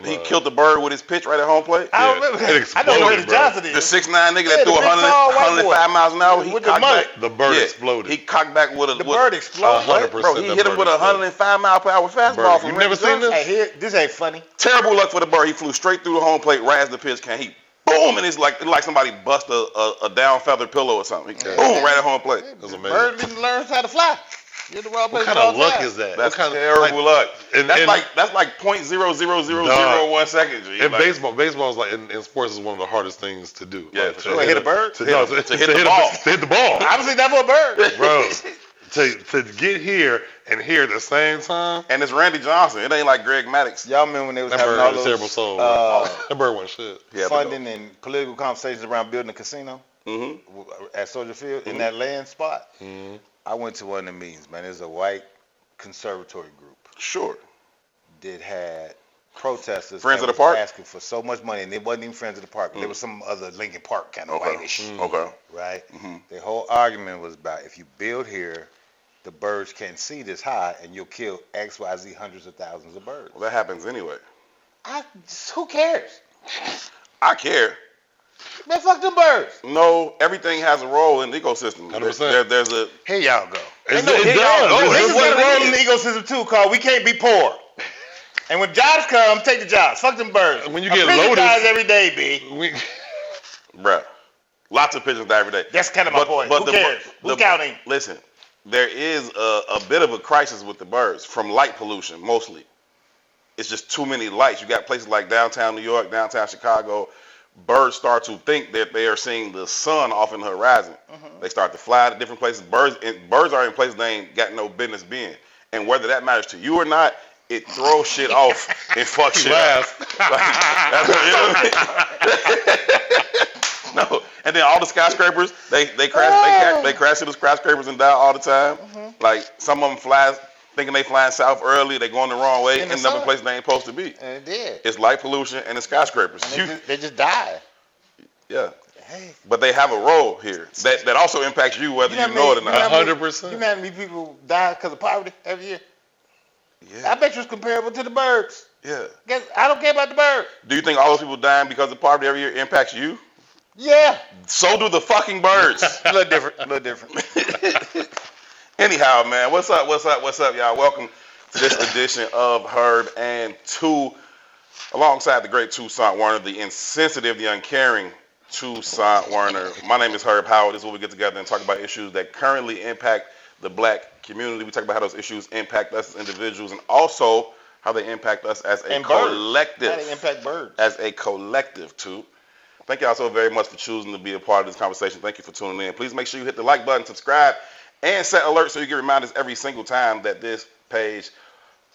he killed the bird with his pitch right at home plate. I don't remember. I know Randy Johnson is. The 6'9" nigga that threw 105 miles an hour. He cocked back. The bird exploded. He cocked back with a. The bird exploded. Bro, he hit him with a 105 mile per hour fastball from. You never seen this? Hey, this ain't funny. Terrible luck for the bird. He flew straight through the home plate, right as the pitch came. He boom, and it's like somebody bust a down feathered pillow or something. Boom, right at home plate. That's amazing. Bird didn't learn how to fly. What kind of luck is that? That's terrible luck. That's like 0.00001 seconds. In baseball is like in sports is one of the hardest things to do. Yeah, like, to hit a bird. To hit the ball. To hit the ball. Obviously, that's for a bird, bro. To get here and here at the same time. And it's Randy Johnson. It ain't like Greg Maddux. Y'all remember when they was that having bird all was those terrible soul. That bird wasn't shit. Yeah, funding and political conversations around building a casino at Soldier Field in that land spot. I went to one of the meetings, man. There's a white conservatory group. Sure. That had protesters. Friends of the Park? Asking for so much money, and they wasn't even Friends of the Park. There was some other Lincoln Park kind of whitish. Okay. Right? The whole argument was about if you build here, the birds can't see this high, and you'll kill XYZ hundreds of thousands of birds. Well, that happens anyway. Who cares? I care. Man, fuck them birds. No, everything has a role in the ecosystem. 100%. There's a... Here y'all go. It does. This is what a role in the ecosystem too, called we can't be poor. And when jobs come, take the jobs. Fuck them birds. When you get loaded. dies every day, B. Bruh. Lots of pigeons die every day. That's kind of my point. Who cares? Who's counting? Listen, there is a bit of a crisis with the birds from light pollution, mostly. It's just too many lights. You got places like downtown New York, downtown Chicago. Birds start to think that they are seeing the sun off in the horizon. They start to fly to different places. Birds are in places they ain't got no business being. And whether that matters to you or not, it throws shit off and fucks shit up. No, and then all the skyscrapers, they crash to the skyscrapers and die all the time. Like some of them fly thinking they flying south early, they going the wrong way, end up in places they ain't supposed to be. And it did. It's light pollution and the skyscrapers. And they just die. Yeah. Hey. But they have a role here that also impacts you whether you know it or not. 100%. You know how many people die because of poverty every year? Yeah. I bet you it's comparable to the birds. Yeah. I don't care about the bird. Do you think all those people dying because of poverty every year impacts you? Yeah. So do the fucking birds. A little different. Anyhow, man, what's up, y'all? Welcome to this edition of Herb Tou, alongside the great Toussaint Warner, the insensitive, the uncaring Toussaint Warner. My name is Herb Tou. This is where we get together and talk about issues that currently impact the black community. We talk about how those issues impact us as individuals and also how they impact us as a collective. How they impact birds. As a collective, too. Thank y'all so very much for choosing to be a part of this conversation. Thank you for tuning in. Please make sure you hit the like button, subscribe, and set alerts so you get reminders every single time that this page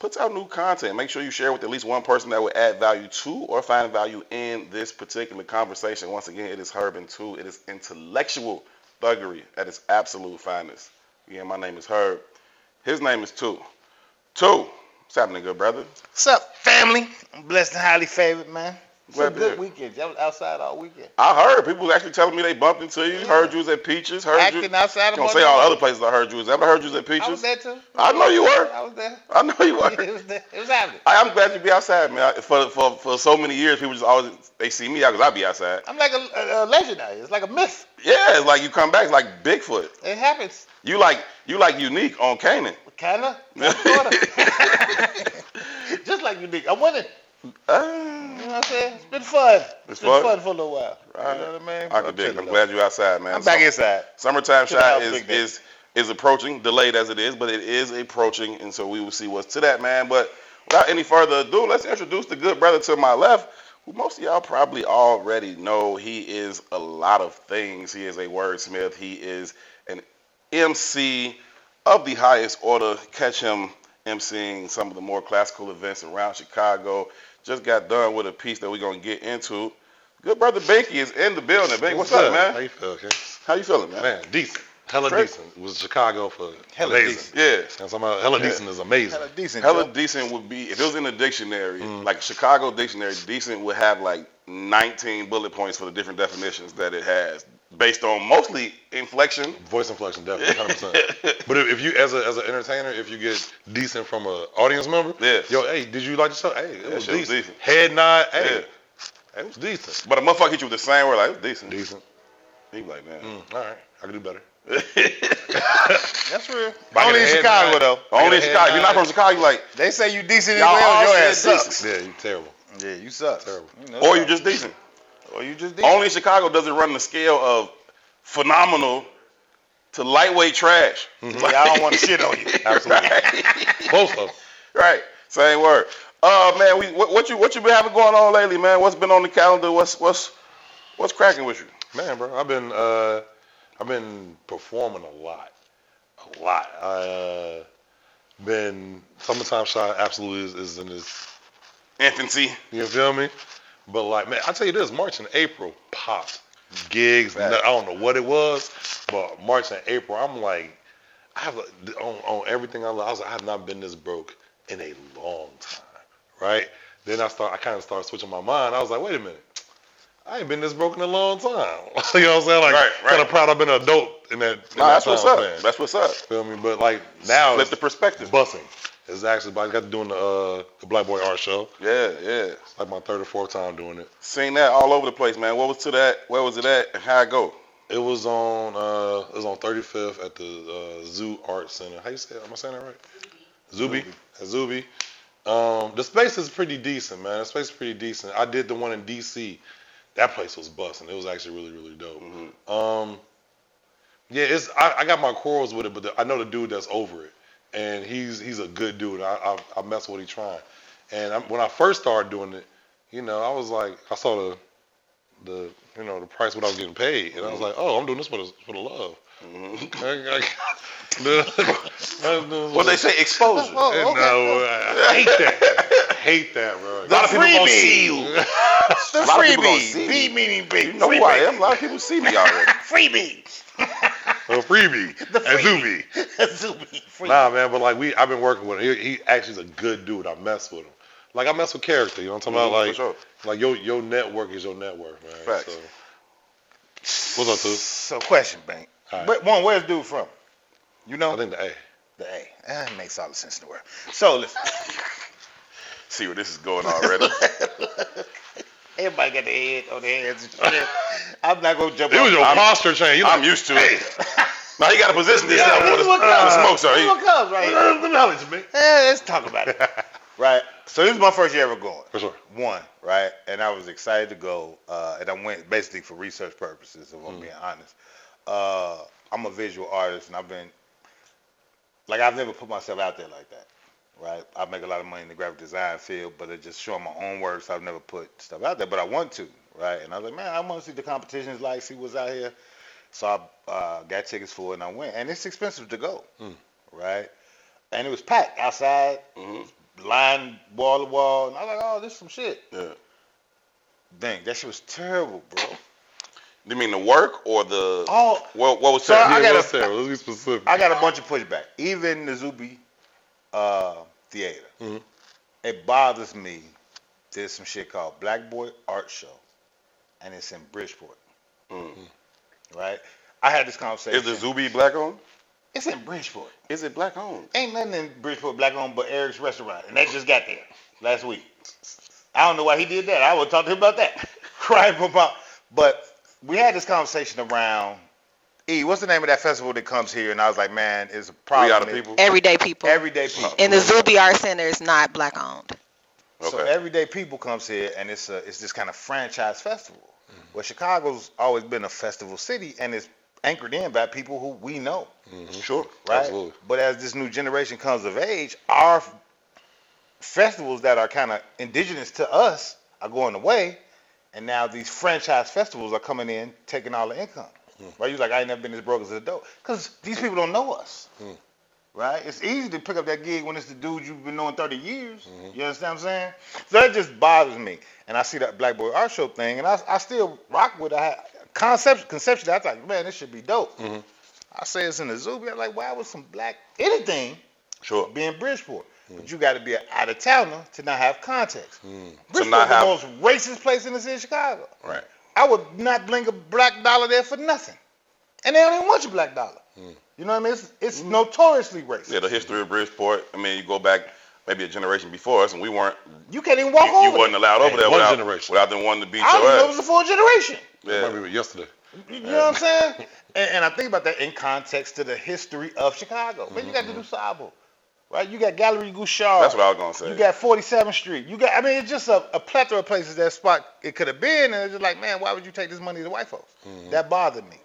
puts out new content. Make sure you share with at least one person that would add value to or find value in this particular conversation. Once again, it is Herb Tou. It is intellectual thuggery at its absolute finest. Again, my name is Herb. His name is Tou. Tou, what's happening, good brother? What's up, family? I'm blessed and highly favored, man. It's a Glad to good hear. weekend. I was outside all weekend. I heard people was actually telling me they bumped into you. Heard you was at Peaches. Heard Acting you. outside of Don't say all the other places I heard you was at. But I heard you was at Peaches. I was there too. I know you were. I was there. I know you were. It was there. It was happening. I'm glad you be outside, man. For so many years, people just always they see me out because I be outside. I'm like a legend now. It's like a myth. Yeah, it's like you come back, it's like Bigfoot. It happens. You like unique on Canaan. Kinda. Just like Unique. I'm winning. You know what I'm saying? It's been fun. It's been fun for a little while. Right. You know what I mean? I can dig. I'm glad you're outside, man. I'm back inside. Summertime shot is approaching, delayed as it is, but it is approaching, and so we will see what's to that, man. But without any further ado, let's introduce the good brother to my left, who most of y'all probably already know. He is a lot of things. He is a wordsmith. He is an MC of the highest order. Catch him MCing some of the more classical events around Chicago. Just got done with a piece that we're going to get into. Good brother Binkey is in the building. Bink, what's up, man? How you feel, okay? How you feeling, man? Man, decent. Hella decent. Was Chicago for Hella amazing. decent. Yeah. Hella decent is amazing. Hella decent. Hella decent would be, if it was in the dictionary, like Chicago dictionary, decent would have like 19 bullet points for the different definitions that it has. Based on mostly inflection. Voice inflection, definitely, 100%. But if you, as an entertainer, if you get decent from an audience member, yo, hey, did you like the show? Hey, it was decent. Head nod, hey, it was decent. But a motherfucker hit you with the same word, like, it was decent. Decent. He be like, man. All right, I can do better. That's real. Only in Chicago, though. Only in Chicago. If you're not from Chicago, you like. They say you decent as well, your ass sucks. Yeah, you terrible. Yeah, you suck. Terrible. Or you just decent. Only in Chicago does it run the scale of phenomenal to lightweight trash. Mm-hmm. I don't want to shit on you. Absolutely. Both of them. Right. Same word. Man, what you been having going on lately, man? What's been on the calendar? What's cracking with you? Man, bro, I've been performing a lot. Been Summertime Shy absolutely is in its infancy. You feel me? But like, man, I tell you this, March and April popped. Gigs, I don't know what it was, but March and April, I'm like, I have on everything I love. I was like, I have not been this broke in a long time, right? Then I kind of started switching my mind. I was like, wait a minute, I ain't been this broke in a long time. You know what I'm saying? Like, kind of proud I've been an adult in that. That's what's up. That's what's up. Feel me? But like now, flip the perspective. Busing. It's actually, I got to doing the Black Boy Art Show. Yeah. It's like my third or fourth time doing it. Seen that all over the place, man. Where was it at, and how it go? It was on 35th at the Zoo Art Center. How you say it? Am I saying that right? Zuby. At Zuby. The space is pretty decent, man. The space is pretty decent. I did the one in DC. That place was busting. It was actually really, really dope. Mm-hmm. I got my quarrels with it, but I know the dude that's over it. And he's a good dude. I mess with what he's trying. And when I first started doing it, you know, I was like, I saw the price what I was getting paid, and I was like, oh, I'm doing this for the love. Mm-hmm. What they say, exposure. Okay. No, I hate that, bro. A lot of people gonna see you. The freebie. B meaning big. You know who I am. A lot of people see me already. Freebie. Freebie. And Zuby. Nah, man, but like I've been working with him. He actually is a good dude. I mess with him. Like I mess with character. You know what I'm talking about? Like, sure. Like your network is your network, man. Facts. So, what's up, Tou? So, question, Bank. Right. But where's dude from? You know? I think the A. The A. That makes all the sense in the world. So listen. See where this is going already. Everybody got their head on their hands and shit. I'm not gonna jump. It was your posture change. I'm used to it. Now he got to position himself for the smoke, sir. This is what comes right here. The knowledge, man. Let's talk about it. Right. So this is my first year ever going. For sure. One, right? And I was excited to go. And I went basically for research purposes, if I'm being honest. I'm a visual artist, and I've never put myself out there like that. Right? I make a lot of money in the graphic design field, but it's just showing my own work, so I've never put stuff out there. But I want to, right? And I was like, man, I want to see the competitions, like, see what's out here. So I got tickets for it, and I went. And it's expensive to go, right? And it was packed outside, line wall to wall. And I was like, oh, this is some shit. Yeah. Dang, that shit was terrible, bro. You mean the work or the... Oh. What was terrible? Let's be specific. I got a bunch of pushback. Even the Zuby theater. Mm-hmm. It bothers me. There's some shit called Black Boy Art Show, and it's in Bridgeport. Right? I had this conversation. Is the Zuby black owned? It's in Bridgeport. Is it black owned? Ain't nothing in Bridgeport black owned but Eric's Restaurant, and that just got there last week. I don't know why he did that. I would talk to him about that. Right? But we had this conversation around what's the name of that festival that comes here? And I was like, man, it's a problem. Everyday people. Everyday people. And the Zuby Art Center is not black owned. Okay. So Everyday People comes here, and it's this kind of franchise festival. Well, Chicago's always been a festival city, and it's anchored in by people who we know. Sure. Right? Absolutely. But as this new generation comes of age, our festivals that are kind of indigenous to us are going away, and now these franchise festivals are coming in, taking all the income. Right? You're like, I ain't never been this broke as an adult. Because these people don't know us. Right? It's easy to pick up that gig when it's the dude you've been knowing 30 years. You understand what I'm saying? So that just bothers me. And I see that Black Boy Art Show thing, and I still rock with it. Conceptually, I thought, man, this should be dope. I say it's in the Zuby. I'm like, why would some black anything be in Bridgeport? But you got to be an out-of-towner to not have context. Bridgeport's the most racist place in the city of Chicago. Right. I would not blink a black dollar there for nothing. And they don't even want your black dollar. You know what I mean? It's notoriously racist. Yeah, the history of Bridgeport. I mean, you go back maybe a generation before us, and we weren't. You can't even walk over. You wasn't allowed over there without them wanting to beat your ass. I didn't know it was a full generation. Yeah. That might be yesterday. You know what I'm saying? And I think about that in context to the history of Chicago. Man, you got the DuSable, right? You got Gallery Gouchard. That's what I was gonna say. You got 47th Street. You got, I mean, it's just a plethora of places that spot it could have been, and it's just like, man, why would you take this money to white folks? That bothered me.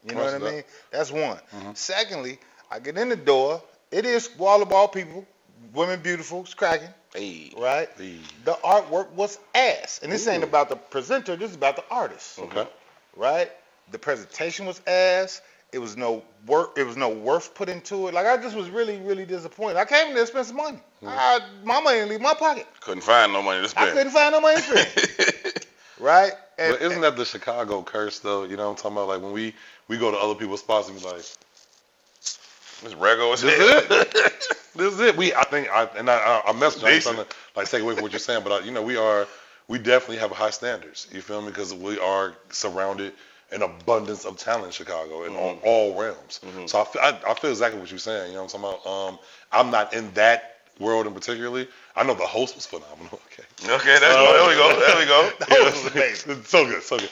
You know what I mean? That's one. Secondly, I get in the door. It is wall to wall people, women beautiful, it's cracking. Hey. Right? Hey. The artwork was ass, and this ain't about the presenter. This is about the artist. Okay. Right? The presentation was ass. It was no work. It was no worth put into it. Like, I just was really, really disappointed. I came in there to spend some money. My money didn't leave my pocket. Couldn't find no money to spend. I couldn't find no money to spend. Right? But isn't that the Chicago curse, though? You know what I'm talking about? Like, when we go to other people's spots and be like, this Rego is this it. This is it. I'm messing. I'm trying to like take away from what you're saying, but we definitely have high standards. You feel me? Because we are surrounded an abundance of talent in Chicago and on all realms. So I feel exactly what you're saying. You know what I'm talking about? I'm not in that world in particularly. I know the host was phenomenal. Okay. Okay, there we go. The host was amazing. So good. So good.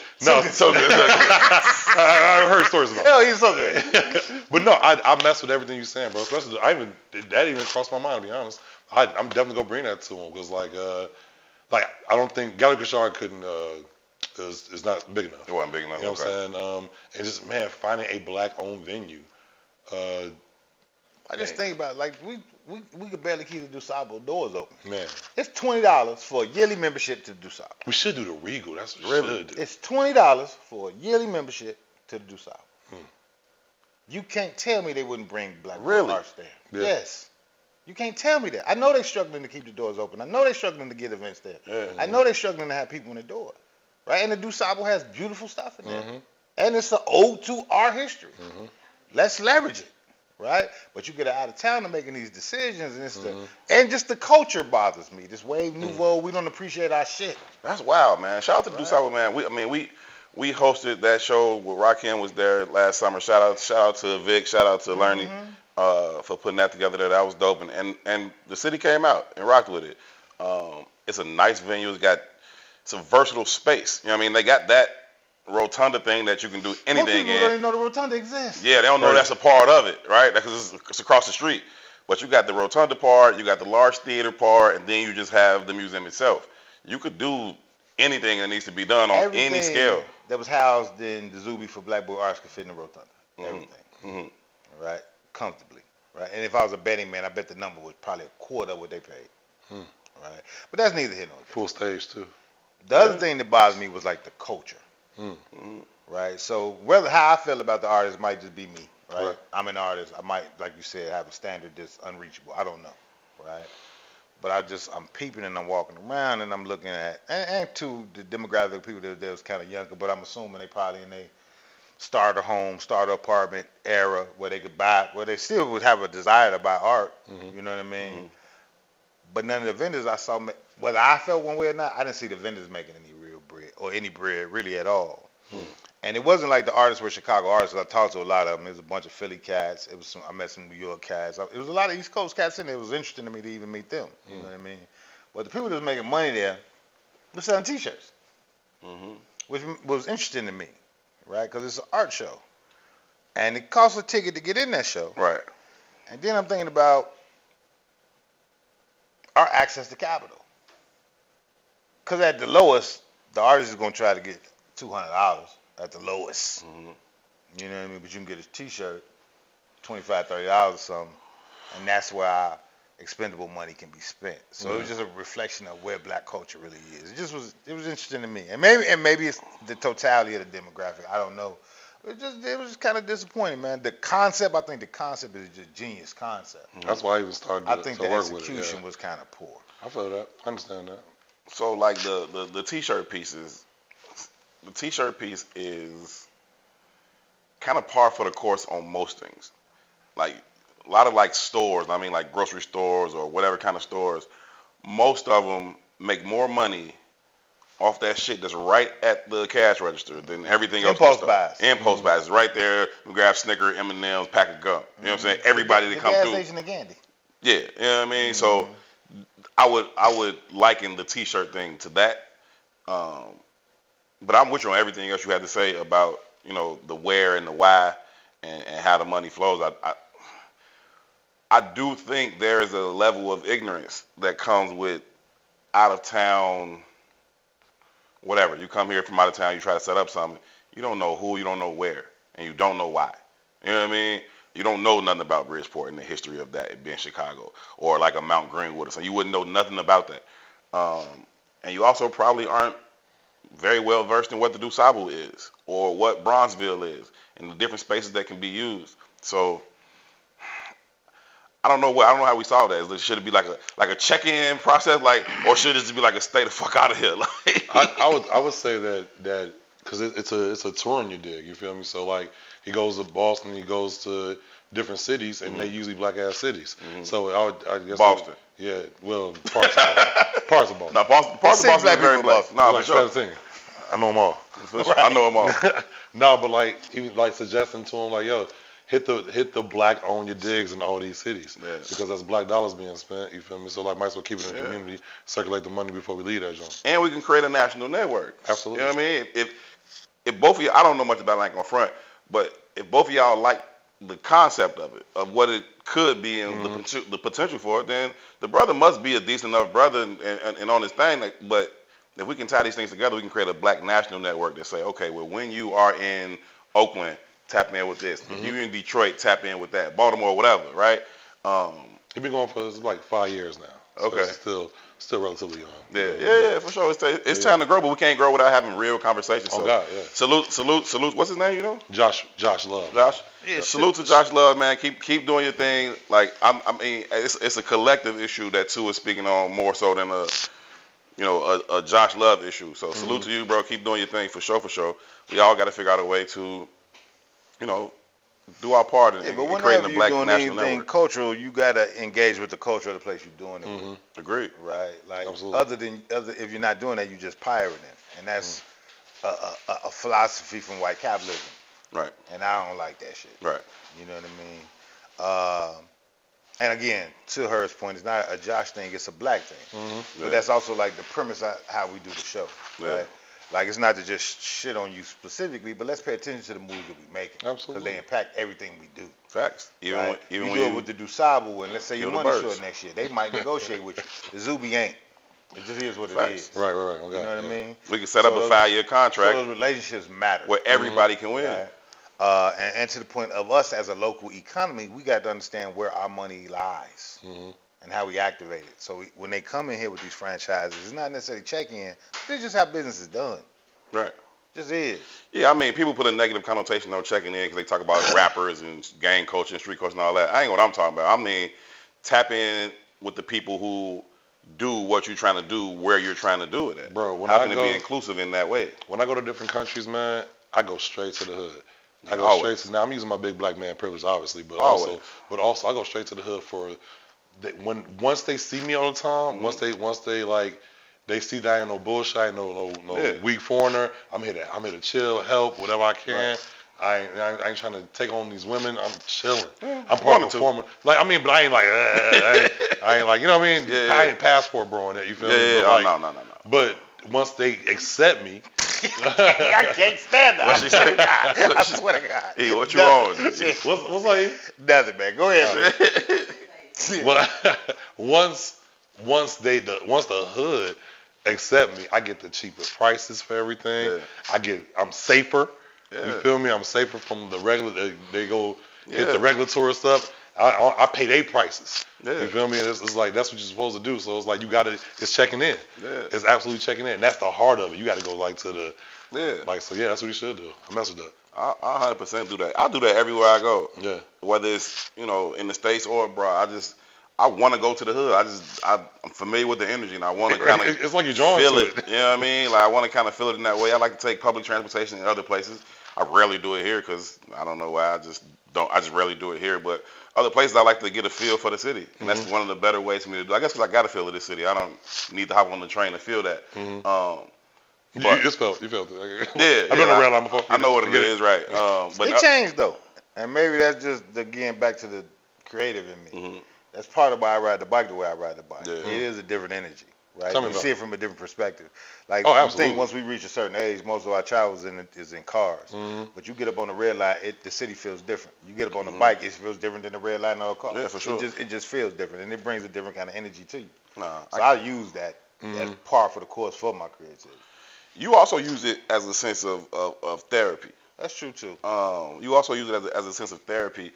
I heard stories about hell, he's so good. But no, I mess with everything you're saying, bro. Especially, that even crossed my mind, to be honest. I'm definitely gonna bring that to him because, like, I don't think Gallery Gouchard couldn't. Is not big enough. It wasn't big enough. You know what I'm saying? And just, man, finding a black-owned venue. I just think about it, like we could barely keep the DuSable doors open. Man, it's $20 for a yearly membership to the DuSable. We should do the Regal. That's what we should do. It's $20 for a yearly membership to the DuSable. You can't tell me they wouldn't bring black arts there. Yeah. Yes. You can't tell me that. I know they're struggling to keep the doors open. I know they're struggling to get events there. Yeah. I know they're struggling to have people in the door. Right? And the DuSable has beautiful stuff in there. And it's an ode to our history. Let's leverage it. Right? But you get out of town to making these decisions, and it's and just the culture bothers me. This wave nouveau, we don't appreciate our shit. That's wild, man. Shout out to DuSable, man. We hosted that show where Rakim was there last summer. Shout out to Vic, shout out to Lerny for putting that together. That was dope, and the city came out and rocked with it. It's a nice venue. It's a versatile space. You know what I mean? They got that rotunda thing that you can do anything in. People don't even know the rotunda exists. Yeah, they don't know that's a part of it, right? Because it's across the street. But you got the rotunda part, you got the large theater part, and then you just have the museum itself. You could do anything that needs to be done on any scale. That was housed in the Zuby for Black Boy Arts could fit in the rotunda. Everything. Right? Comfortably. Right? And if I was a betting man, I bet the number was probably a quarter of what they paid. Right? But that's neither here nor there. Full stage too. The other thing that bothers me was like the culture. Right? So how I feel about the artist might just be me. Right? I'm an artist. I might, like you said, have a standard that's unreachable. I don't know. Right? But I'm peeping and I'm walking around and I'm looking at, and to the demographic of people that was kind of younger, but I'm assuming they probably in a starter home, starter apartment era where they could buy, where they still would have a desire to buy art. You know what I mean? But none of the vendors I saw, whether I felt one way or not, I didn't see the vendors making any real bread or any bread really at all. And it wasn't like the artists were Chicago artists. I talked to a lot of them. It was a bunch of Philly cats. I met some New York cats. It was a lot of East Coast cats in there. It was interesting to me to even meet them. You know what I mean? But the people that was making money there were selling T-shirts, which was interesting to me, right? Because it's an art show. And it costs a ticket to get in that show. Right. And then I'm thinking about our access to capital. Because at the lowest, the artist is going to try to get $200 at the lowest. You know what I mean? But you can get a T-shirt, $25, $30 or something, and that's where our expendable money can be spent. So it was just a reflection of where black culture really is. It was interesting to me, and maybe it's the totality of the demographic. I don't know. It was just kind of disappointing, man. I think the concept is just a genius concept. That's why I even started to work with it. I think the execution was kind of poor. I feel that. I understand that. So like the T-shirt pieces. The T-shirt piece is kind of par for the course on most things. Like a lot of like stores, I mean like grocery stores or whatever kind of stores, most of them make more money off that shit that's right at the cash register. Then everything else. Impulse buys. Impulse buys. Right there. We grab Snicker, M&M's, pack of gum. You know what I'm saying? Everybody that come through. The gas station of Gandhi. Yeah. You know what I mean? So I would liken the T-shirt thing to that. But I'm with you on everything else you had to say about, you know, the where and the why and how the money flows. I do think there is a level of ignorance that comes with out of town, whatever. You come here from out of town, you try to set up something. You don't know who, you don't know where, and you don't know why. You know what I mean? You don't know nothing about Bridgeport and the history of that, it being Chicago, or like a Mount Greenwood or something. You wouldn't know nothing about that. And you also probably aren't very well versed in what the DuSable is, or what Bronzeville is, and the different spaces that can be used. So I don't know how we solve that. Should it be like a check-in process, or should it just be like a stay the fuck out of here? I would say that because it's a touring you dig. You feel me? So like he goes to Boston, he goes to different cities, and they usually black ass cities. So I guess Boston. Yeah, well, parts of Boston. No, parts of Boston is very black. No, like, for sure. I know them all. I know them all. No, but like he was like suggesting to him like, yo, hit the black on your digs in all these cities because that's black dollars being spent. You feel me? So like, might as well keep it in the community, circulate the money before we leave that joint. And we can create a national network. Absolutely. You know what I mean? If both of you, I don't know much about like confront, but if both of y'all like the concept of it, of what it could be and the potential for it, then the brother must be a decent enough brother and on his thing. But if we can tie these things together, we can create a black national network that say, okay, well, when you are in Oakland, tap in with this. If you're in Detroit, tap in with that. Baltimore, whatever, right? He's been going for like 5 years now. So Okay. it's still relatively young. Yeah, for sure. It's time to grow, but we can't grow without having real conversations. So God, yeah. Salute. What's his name? You know? Josh Love. Josh. Yeah, salute to Josh Love, man. Keep doing your thing. Like I mean, it's a collective issue that Tou is speaking on more so than a Josh Love issue. So salute to you, bro. Keep doing your thing for sure. We all got to figure out a way to, do our part in creating a black national anything network. cultural, you gotta engage with the culture of the place you're doing it with. Agreed. Right? Like Absolutely. if you're not doing that, you just pirating, and that's a philosophy from white capitalism. Right. And I don't like that shit. Right. You know what I mean? And again, to Herb's point, it's not a Josh thing; it's a black thing. But that's also like the premise of how we do the show. Right? Like, it's not to just shit on you specifically, but let's pay attention to the moves that we making. Absolutely. Because they impact everything we do. Facts. Even you when do it with the DuSable, and let's say your the money birds. short next year. They might negotiate with you. The Zuby ain't. It just is what it Facts. is. Right. You know what I mean? we can set up a 5-year contract So those relationships matter. where everybody can win. Right? And to the point of us as a local economy, we got to understand where our money lies and how we activate it. So when they come in here with these franchises, it's not necessarily check-in. It's just how business is done. Right. Just is. Yeah, I mean, people put a negative connotation on checking in because they talk about rappers and gang culture and street culture and all that. I ain't what I'm talking about. I mean, tap in with the people who do what you're trying to do where you're trying to do it at. Bro, how can it be inclusive in that way? When I go to different countries, man, I go straight to the hood. Now I'm using my big black man privilege, obviously, but also I go straight to the hood for once they see me all the time, once they like. They see that I ain't no bullshit, I ain't no weak foreigner. I'm here to chill, help, whatever I can. Right. I ain't trying to take on these women. I'm chilling. I'm part of the performer. Like, I mean, but I ain't like, I ain't like, you know what I mean? Yeah, I ain't passport bro in it, you feel me? Yeah, but no. But once they accept me. I can't stand that. What she say? I swear to God. Hey, what you on? What's like? Nothing, man. Go ahead, man. Well, once the hood accept me, I get the cheaper prices for everything. Yeah. I'm safer. Yeah. You feel me? I'm safer from the regular. They go hit the regular tourist stuff. I pay their prices. Yeah. You feel me? It's like that's what you're supposed to do. So it's like it's checking in. Yeah. It's absolutely checking in. And that's the heart of it. You got to go like to the that's what you should do. I mess with that. I 100% do that. I do that everywhere I go. Yeah. Whether it's in the States or abroad, I want to go to the hood. I'm familiar with the energy, and I want to kind of it's like you're drawn feel to it. You know what I mean? Like I want to kind of feel it in that way. I like to take public transportation in other places. I rarely do it here because I don't know why. I just rarely do it here. But other places, I like to get a feel for the city, and that's one of the better ways for me to do. I guess because I got to feel of this city. I don't need to hop on the train to feel that. But you felt it. yeah, I've been on a red line before. I know what it is, right? But it changed though, and maybe that's just again back to the creative in me. Mm-hmm. That's part of why I ride the bike the way I ride the bike. Yeah. It is a different energy, right? Tell me You about see it from a different perspective. Like Oh, I absolutely. think once we reach a certain age, most of our travels is in cars. Mm-hmm. But you get up on the red line, the city feels different. You get up on the bike, it feels different than the red line or a car. Yeah, for sure. It just feels different, and it brings a different kind of energy to you. Nah, So I use that as par for the course for my creativity. you also use it as a sense of therapy. That's true too. You also use it as a sense of therapy.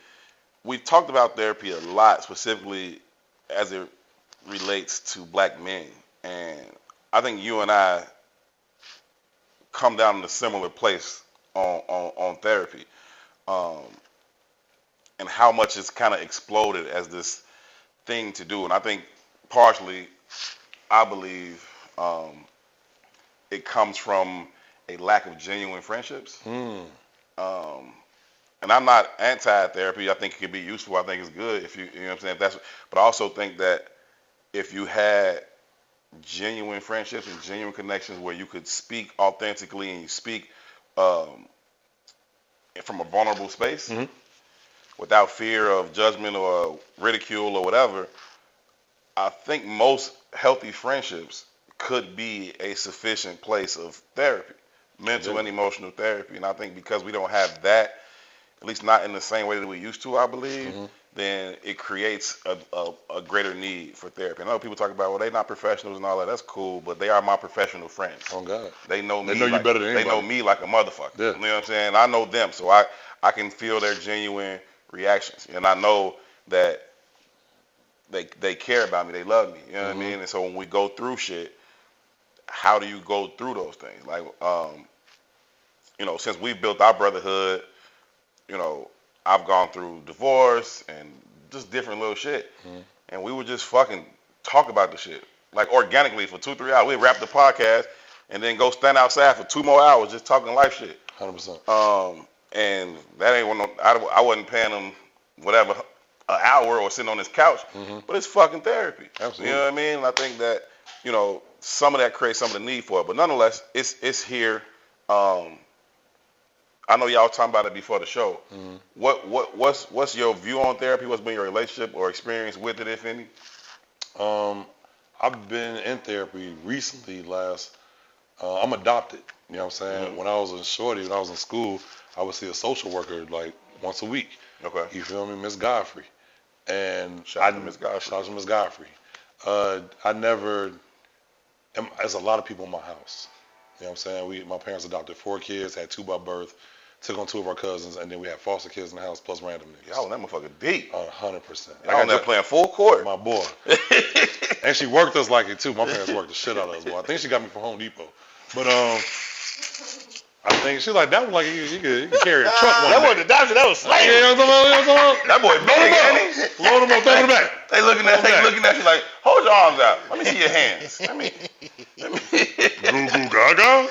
We've talked about therapy a lot, specifically as it relates to black men, and I think you and I come down in a similar place on therapy, and how much it's kind of exploded as this thing to do. And I think partially, I believe, it comes from a lack of genuine friendships. And I'm not anti-therapy. I think it could be useful. I think it's good if you know what I'm saying. But I also think that if you had genuine friendships and genuine connections where you could speak authentically and you speak from a vulnerable space without fear of judgment or ridicule or whatever, I think most healthy friendships could be a sufficient place of therapy, mental and emotional therapy. And I think because we don't have that, at least not in the same way that we used to, I believe, then it creates a greater need for therapy. I know people talk about, well, they're not professionals and all that. That's cool, but they are my professional friends. Oh, God. They know me. They know you better than anybody. They know me like a motherfucker. Yeah. You know what I'm saying? I know them, so I can feel their genuine reactions. And I know that they care about me. They love me. You know what I mean? And so when we go through shit, how do you go through those things? Like, since we've built our brotherhood, I've gone through divorce and just different little shit. And we would just fucking talk about the shit. Like organically for 2-3 hours. We'd wrap the podcast and then go stand outside for 2 more hours just talking life shit. 100%. And that ain't what I wasn't paying them whatever an hour or sitting on this couch. But it's fucking therapy. Absolutely. You know what I mean? And I think that, some of that creates some of the need for it. But nonetheless, it's here. I know y'all talking about it before the show. What's your view on therapy? What's been your relationship or experience with it, if any? I've been in therapy recently. I'm adopted. You know what I'm saying? When I was in school, I would see a social worker like once a week. Okay. You feel me? Miss Godfrey. And Shout out to Miss Godfrey. Shout out to Miss Godfrey. There's a lot of people in my house. You know what I'm saying? My parents adopted 4 kids, had 2 by birth, took on 2 of our cousins, and then we had foster kids in the house plus random niggas. Y'all that motherfucker deep. 100%. Y'all on there playing full court. My boy. And she worked us like it too. My parents worked the shit out of us. Boy. I think she got me from Home Depot. But I think she's like, that was like you could carry a truck. That wasn't adoption, that was slavery. Yeah, you know what I'm talking about? That boy big, ain't he? Load him up, throw him back. They looking at you like, hold your arms out. Let me see your hands. Goo goo gaga.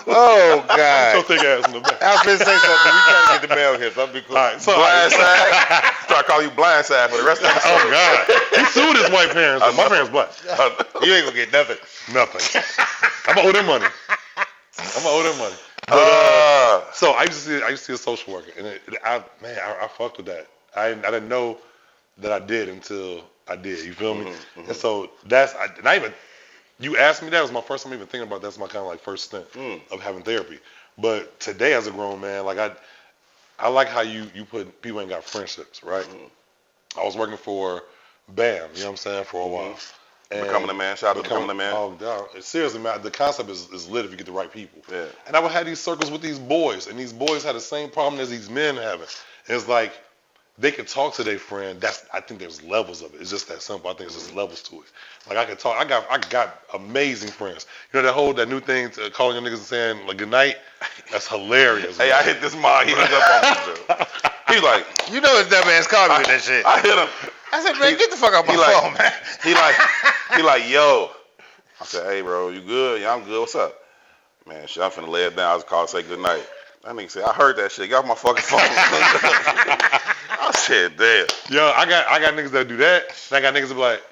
Oh, God. So thick ass in the back. I was going to say something. We trying to get the mail here, so I'll be cool. All right, so Blindside. Start calling you Blindside for the rest of the show. oh God, he sued his white parents. But my parents black. You ain't going to get nothing. Nothing. I'm gonna owe them money. But, so I used to see a social worker, and I fucked with that. I didn't know that I did until I did. You feel me? And so you asked me that, it was my first time even thinking about that's my kind of like first stint of having therapy. But today as a grown man, like I like how you put people ain't got friendships, right? I was working for BAM, you know what I'm saying, for a while. And Becoming a man. Shout out to Becoming a Man. Oh, God. Seriously, man, the concept is lit if you get the right people. Yeah. And I would have these circles with these boys, and these boys had the same problem as these men having. And it's like, they could talk to their friend. I think there's levels of it. It's just that simple. I think there's just levels to it. Like I could talk. I got amazing friends. You know that new thing to calling your niggas and saying like goodnight. That's hilarious. Hey, I hit this mom. He was up on me. He's like, you know his dumb ass called me with that shit. I hit him. I said, man, get the fuck off my phone, man. He like, yo. I said, hey, bro, you good? Yeah, I'm good. What's up? Man, shit, I'm finna lay it down. I was called to say goodnight. That nigga said, I heard that shit. Get off my fucking phone. I said, damn. Yo, I got niggas that do that. And I got niggas that be like,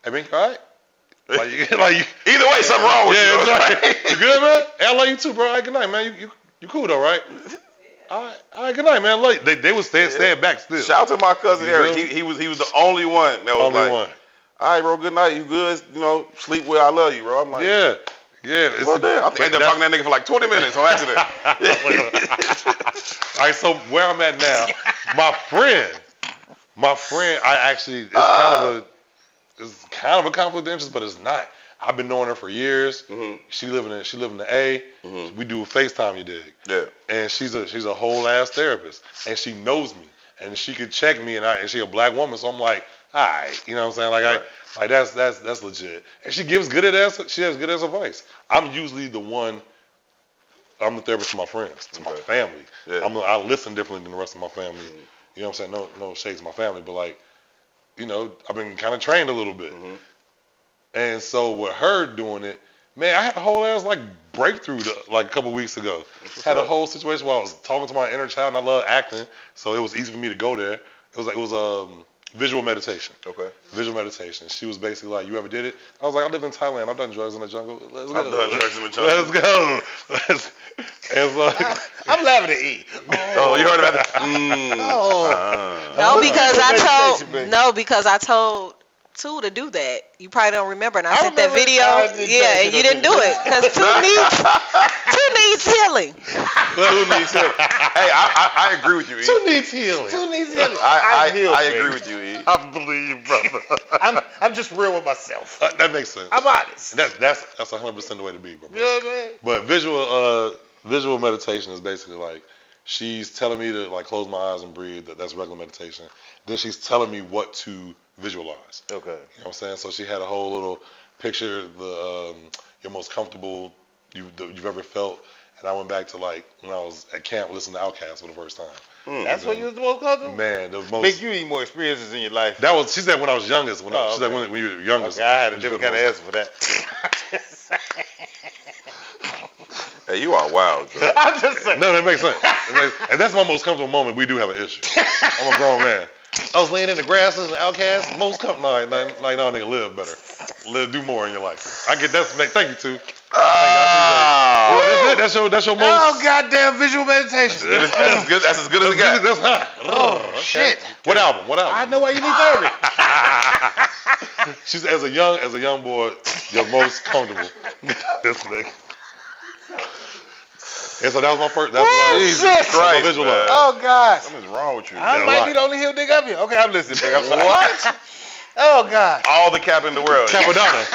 hey, Binkey, all right? Like either way, something wrong with you. Right. You good, man? Hey, I love you too, bro. All right, good night, man. You cool though, right? All right, good night, man. Love you. They was staying back still. Shout out to my cousin Eric. He was the only one that was like, one. All right, bro. Good night. You good? Sleep well. I love you, bro. I'm like, yeah. Well, damn. I ended up talking to that nigga for like 20 minutes on accident. All right, so where I'm at now, my friend, I actually it's kind of a conflict of interest, but it's not. I've been knowing her for years. Mm-hmm. She live in the A. Mm-hmm. We do FaceTime, you dig? Yeah. And she's a whole ass therapist, and she knows me, and she could check me, and she a black woman, so I'm like, all right, you know what I'm saying? Like that's legit, and she has good ass advice. I'm usually the one. I'm the therapist to my friends, to my family. Yeah. I listen differently than the rest of my family. Mm-hmm. You know what I'm saying? No shades to my family, but like, I've been kind of trained a little bit. Mm-hmm. And so with her doing it, man, I had a whole ass like breakthrough a couple weeks ago. Had a whole situation where I was talking to my inner child, and I love acting, so it was easy for me to go there. It was visual meditation. Okay. Visual meditation. She was basically like, you ever did it? I was like, I lived in Thailand. I've done drugs in the jungle. Let's go. I've done drugs in the jungle. Let's go. And so, I'm laughing at E. Oh, you heard about that? Because I told Tou to do that. You probably don't remember, and I sent that video. Yeah, and you didn't do it because Tou needs healing. Tou needs healing. Hey, I agree with you, E. Tou needs healing. I agree with you, E. I believe you, brother. I'm just real with myself. That makes sense. I'm honest. That's 100% the way to be, bro. You know what I mean? But visual meditation is basically like she's telling me to like close my eyes and breathe. That's regular meditation. Then she's telling me what to visualize. Okay. You know what I'm saying? So she had a whole little picture of your most comfortable you've ever felt, and I went back to like when I was at camp listening to Outkast for the first time. That's when you was the most comfortable? Man, the most. Think you need more experiences in your life. That was, she said when I was youngest. She said when you were youngest. Okay, I had a different kind of answer for that. Hey, you are wild. I'm just saying. No, that makes sense. And that's my most comfortable moment. We do have an issue. I'm a grown man. I was laying in the grass as an outcast. Most comfortable. No, nigga, live better. Do more in your life. I get that. Thank you, Tou. That's your most. Oh, goddamn visual meditation. That's good. That's as good as it got. That's hot. Oh, shit. What album? I know why you need therapy. She's as a young boy, you're most comfortable. This nigga. And so that was my first. That's Jesus Christ, visualize. Oh God. Something's wrong with you. I might be the only heel nigga up here. Okay, I'm listening, nigga. I'm sorry. What? Oh God. All the cap in the world. Capadonna.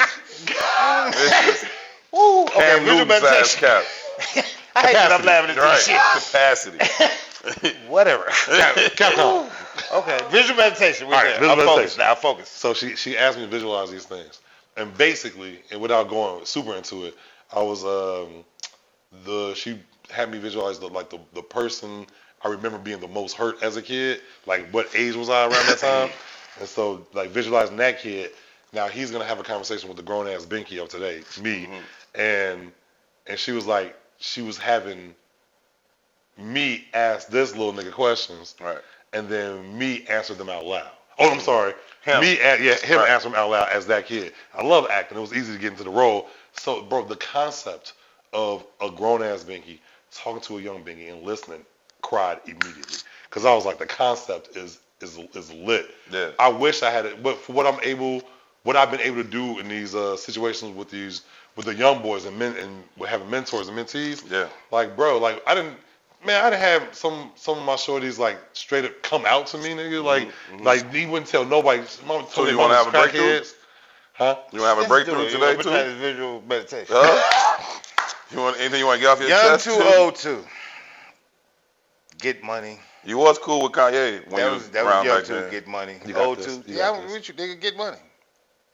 Woo. Okay, visual meditation. Cap. I hate that I'm laughing at this shit. Capacity. Whatever. Capcom. Okay, visual meditation. We're there. I'm focused now. Focus. So she asked me to visualize these things, and basically, and without going super into it, I was she had me visualize the person I remember being the most hurt as a kid. Like what age was I around that time? And so like visualizing that kid. Now he's gonna have a conversation with the grown ass Binkey of today, me, and she was like, she was having me ask this little nigga questions, right? And then me answer them out loud. Oh, I'm sorry. Him answer them out loud as that kid. I love acting. It was easy to get into the role. So, bro, the concept of a grown-ass Binkey talking to a young Binkey and listening, cried immediately. Because I was like, the concept is lit. Yeah. I wish I had it, but for what I've been able to do in these situations with the young boys and men and having mentors and mentees. Yeah. Like, bro, like I didn't have some of my shorties like straight up come out to me, nigga. Like he wouldn't tell nobody. Mama told you want to have a breakthrough? Huh? You want to have a breakthrough today too? Visual meditation. Anything you want to get off your chest? Young Tou, old Tou. Get money. You was cool with Kanye when that was young back Tou, then. get money. Old Tou. Yeah, I'm with you, nigga. Get money.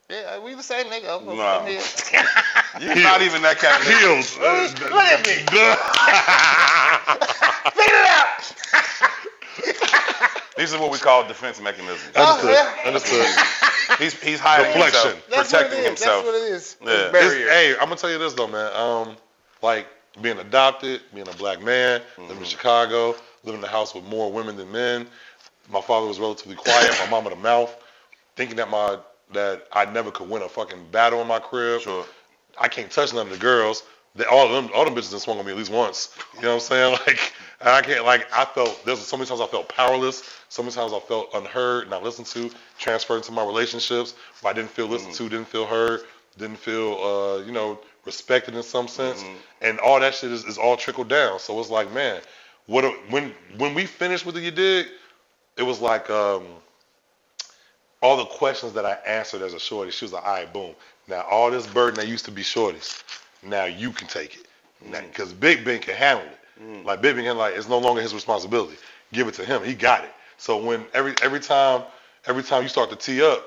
Yeah, we the same nigga. No. You're not even that kind of heels. Look at me. Figure it out. These are what we call defense mechanisms. Understood. He's hiding himself, protecting himself. That's what it is. Yeah. Hey, I'm gonna tell you this though, man. Like being adopted, being a black man, living in Chicago, living in a house with more women than men. My father was relatively quiet. My mama the mouth. Thinking that my that I never could win a fucking battle in my crib. Sure. I can't touch none of the girls. All them bitches done swung on me at least once. You know what I'm saying? Like, and I can't, like, there's so many times I felt powerless. So many times I felt unheard, not listened to, transferred into my relationships. I didn't feel listened to, didn't feel heard, didn't feel, respected in some sense. And all that shit is all trickled down. So it's like, man, when we finished with it, you dig, it was like all the questions that I answered as a shorty, she was like, all right, boom. Now, all this burden that used to be shorty's, now you can take it. Because Big Ben can handle it. Like, Big Ben can, like, it's no longer his responsibility. Give it to him. He got it. So when every time you start to tee up,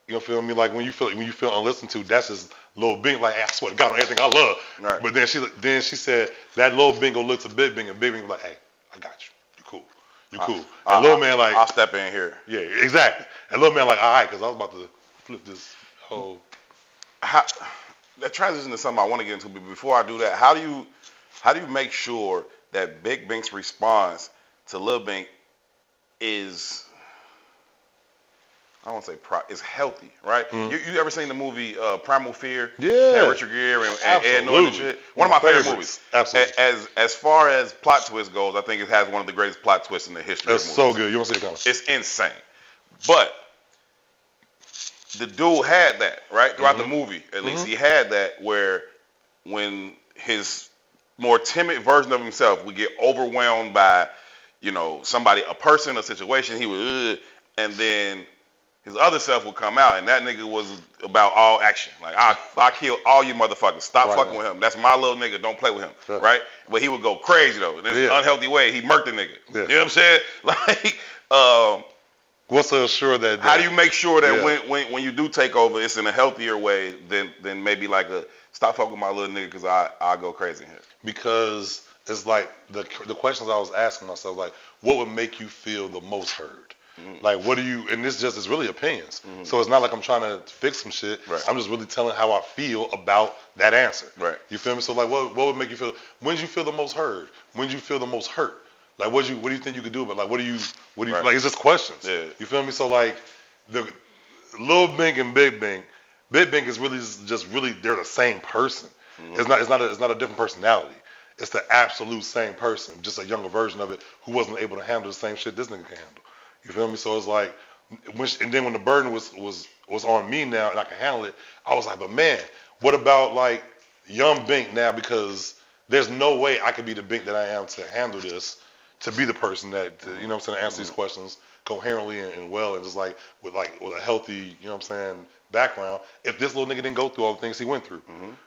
you know, feel me? Like, when you feel unlistened to, that's just Lil Bing, like, hey, I swear to God on everything I love. Right. But then she said that Lil Bing go look to Big Bing, and Big Bing was like, hey, I got you. You cool. You cool. And Lil Man like, I'll step in here. Yeah, exactly. And Lil Man like, all right, because I was about to flip this whole. That transition to something I want to get into, but before I do that, how do you make sure that Big Bink's response to Lil Bink is, I don't want to say is healthy, right? You ever seen the movie Primal Fear? Yeah. Richard Gere and Ed Norton and shit. One of my favorite movies. Absolutely. As far as plot twist goes, I think it has one of the greatest plot twists in the history of movies. It's so good. You don't see it coming. It's insane. But the dude had that, right? Throughout the movie, at least. He had that where when his more timid version of himself would get overwhelmed by, somebody, a person, a situation, he would, and then his other self would come out, and that nigga was about all action. Like, I kill all you motherfuckers. Stop fucking with him. That's my little nigga. Don't play with him, right? But he would go crazy, though. In this unhealthy way, he murked the nigga. Yeah. You know what I'm saying? Like, what's to assure that? How do you make sure that when you do take over, it's in a healthier way than maybe like a stop fucking with my little nigga because I go crazy in here? Because it's like the questions I was asking myself, like, what would make you feel the most heard? Like, what do you? And this just is really opinions. So it's not like I'm trying to fix some shit. Right. I'm just really telling how I feel about that answer. Right. You feel me? So like, what would make you feel? When did you feel the most heard? When did you feel the most hurt? Like, what do you think you could do about? Like, what do you right. Like? It's just questions. Yeah. You feel me? So like, the Lil Bink and Big Bink is really just really they're the same person. It's not a different personality. It's the absolute same person, just a younger version of it who wasn't able to handle the same shit this nigga can handle. You feel me? So it's like, and then when the burden was on me now and I can handle it, I was like, but man, what about like young Bink now? Because there's no way I could be the Bink that I am to handle this, to be the person that, answer these questions coherently and well, and just like with a healthy, background. If this little nigga didn't go through all the things he went through,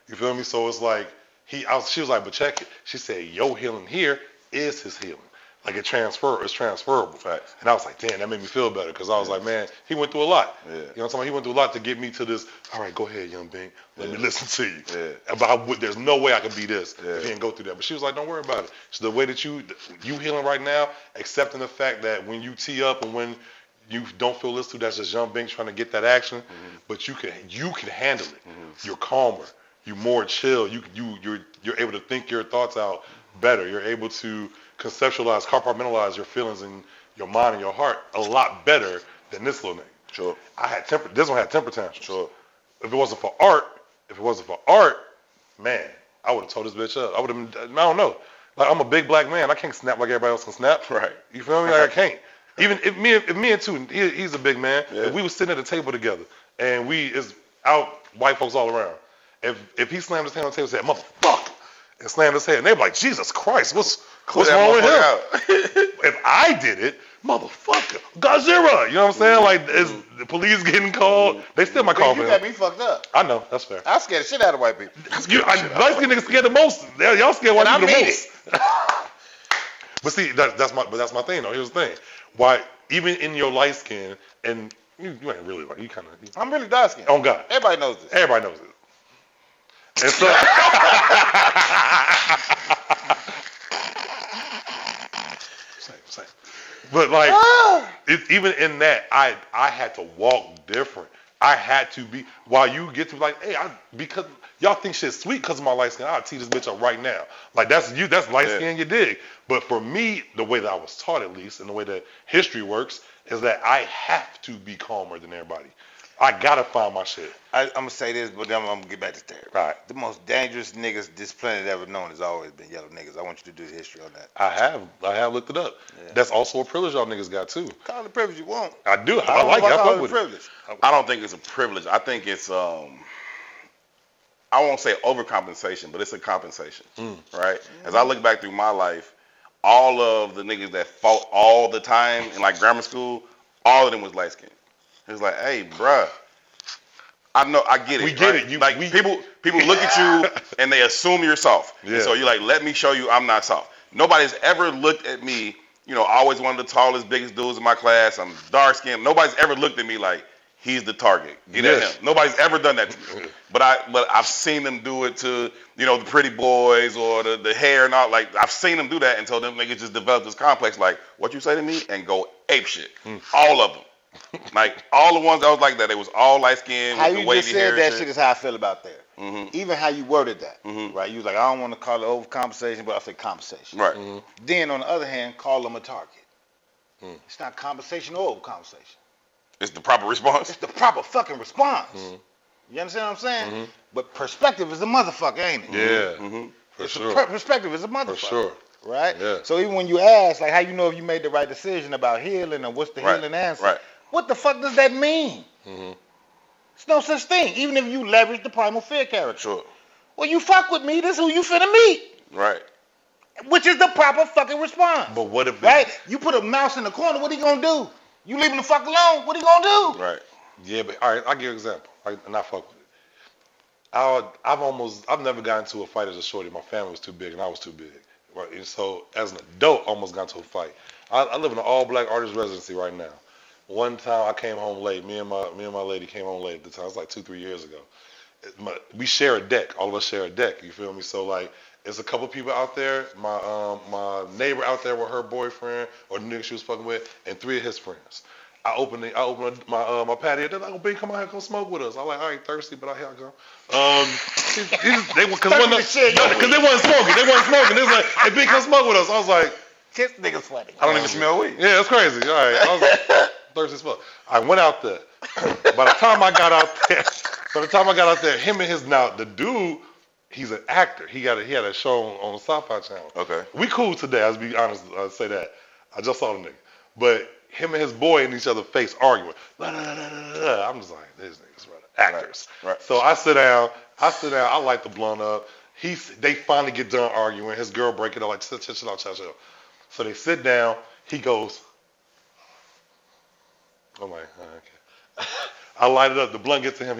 you feel me? So it's like she was like, but check it. She said, your healing here is his healing. Like it's transferable. Facts. And I was like, damn, that made me feel better because I was like, man, he went through a lot. Yeah. You know what I'm saying? He went through a lot to get me to this. All right, go ahead, young Bink. Let me listen to you. Yeah. But there's no way I could be this if he didn't go through that. But she was like, don't worry about it. So the way that you healing right now, accepting the fact that when you tee up and when you don't feel listened to, that's just young Bink trying to get that action. But you can handle it. You're calmer. You're more chill. You're able to think your thoughts out better. You're able to conceptualize, compartmentalize your feelings in your mind and your heart a lot better than this little nigga. Sure. This one had temper tantrums. Sure. If it wasn't for art, man, I would have told this bitch up. I would have been, I don't know. Like, I'm a big black man. I can't snap like everybody else can snap. Right. You feel me? Like, I can't. Even if me and Tou, he's a big man. Yeah. If we was sitting at a table together and it's out white folks all around. If he slammed his hand on the table and said, motherfucker, and slammed his head, and they be like, Jesus Christ, what's wrong with him? If I did it, motherfucker, Godzilla. You know what I'm saying? Like, is the police getting called? They still might call me. You got me fucked up. I know, that's fair. I scared the shit out of white people. Light skin niggas scared the most. Y'all scared white people the most. But see, that's my thing though. Here's the thing. Why, even in your light skin, and you ain't really like, you kind of. I'm really dark skinned. On God. Everybody knows this. Everybody knows it. And so, same. But like, even in that, I had to walk different. I had to be, while you get to be like, hey, because y'all think shit's sweet because of my light skin, I'll tee this bitch up right now. Like, that's light skin, you dig. But for me, the way that I was taught, at least, and the way that history works, is that I have to be calmer than everybody. I gotta find my shit. I'm gonna say this, but then I'm gonna get back to therapy. Right. The most dangerous niggas this planet ever known has always been yellow niggas. I want you to do the history on that. I have looked it up. Yeah. That's also a privilege y'all niggas got too. Call it a privilege you want. I do. I like it. I fuck with privilege. I don't think it's a privilege. I think it's I won't say overcompensation, but it's a compensation, right? As I look back through my life, all of the niggas that fought all the time in like grammar school, all of them was light skinned. It was like, hey, bruh, I know, I get it. We get right? it. Like people look at you and they assume you're soft. Yeah. And so you're like, let me show you I'm not soft. Nobody's ever looked at me. You know, I always one of the tallest, biggest dudes in my class. I'm dark skinned. Nobody's ever looked at me like he's the target. Get at him. Nobody's ever done that to me. But I've seen them do it to, you know, the pretty boys or the hair and all. Like I've seen them do that until them niggas just develop this complex. Like what you say to me and go ape shit. All of them. Like all the ones that was like that, they was all light skinned. How you just said that shit is how I feel about there. Mm-hmm. Even how you worded that, right? You was like, I don't want to call it overcompensation, but I say compensation. Right. Then on the other hand, call them a target. It's not compensation or overcompensation. It's the proper response. It's the proper fucking response. You understand what I'm saying? But perspective is a motherfucker, ain't it? Yeah. For sure. Perspective is a motherfucker. For sure. Right? Yeah. So even when you ask, like, how you know if you made the right decision about healing or what's the healing answer? Right. What the fuck does that mean? It's no such thing. Even if you leverage the primal fear character. Sure. Well, you fuck with me, this is who you finna meet. Right. Which is the proper fucking response. But what if right? You put a mouse in the corner, what he gonna do? You leave him the fuck alone, what he gonna do? Right. Yeah, but all right, I'll give you an example. And I fuck with it. I've never gotten into a fight as a shorty. My family was too big and I was too big. Right. And so as an adult, I almost got into a fight. I live in an all black artist residency right now. One time I came home late. Me and my lady came home late at the time. It was like 2-3 years ago. We share a deck. All of us share a deck. You feel me? So like, there's a couple people out there. My neighbor out there with her boyfriend or the nigga she was fucking with, and 3 of his friends. I opened my patio. They're like, "Oh, Ben, come out here, come smoke with us." I'm like, "I ain't thirsty, but here I go." Because they wasn't smoking. They wasn't smoking. They was like, "Hey, Ben, come smoke with us." I was like, "This nigga sweaty." I don't even smell weed. Yeah, it's crazy. All right, I was like, thirsty as fuck. I went out there. By the time I got out there, him and the dude, he's an actor. He had a show on the Sci-Fi Channel. Okay. We cool today. I'll be honest. I'll say that. I just saw the nigga, but him and his boy in each other's face arguing. I'm just like, these niggas actors. Right. So I sit down. I light the blunt up. They finally get done arguing. His girl break it up like, chill out. So they sit down. He goes. I'm like, okay. I light it up. The blunt gets to him.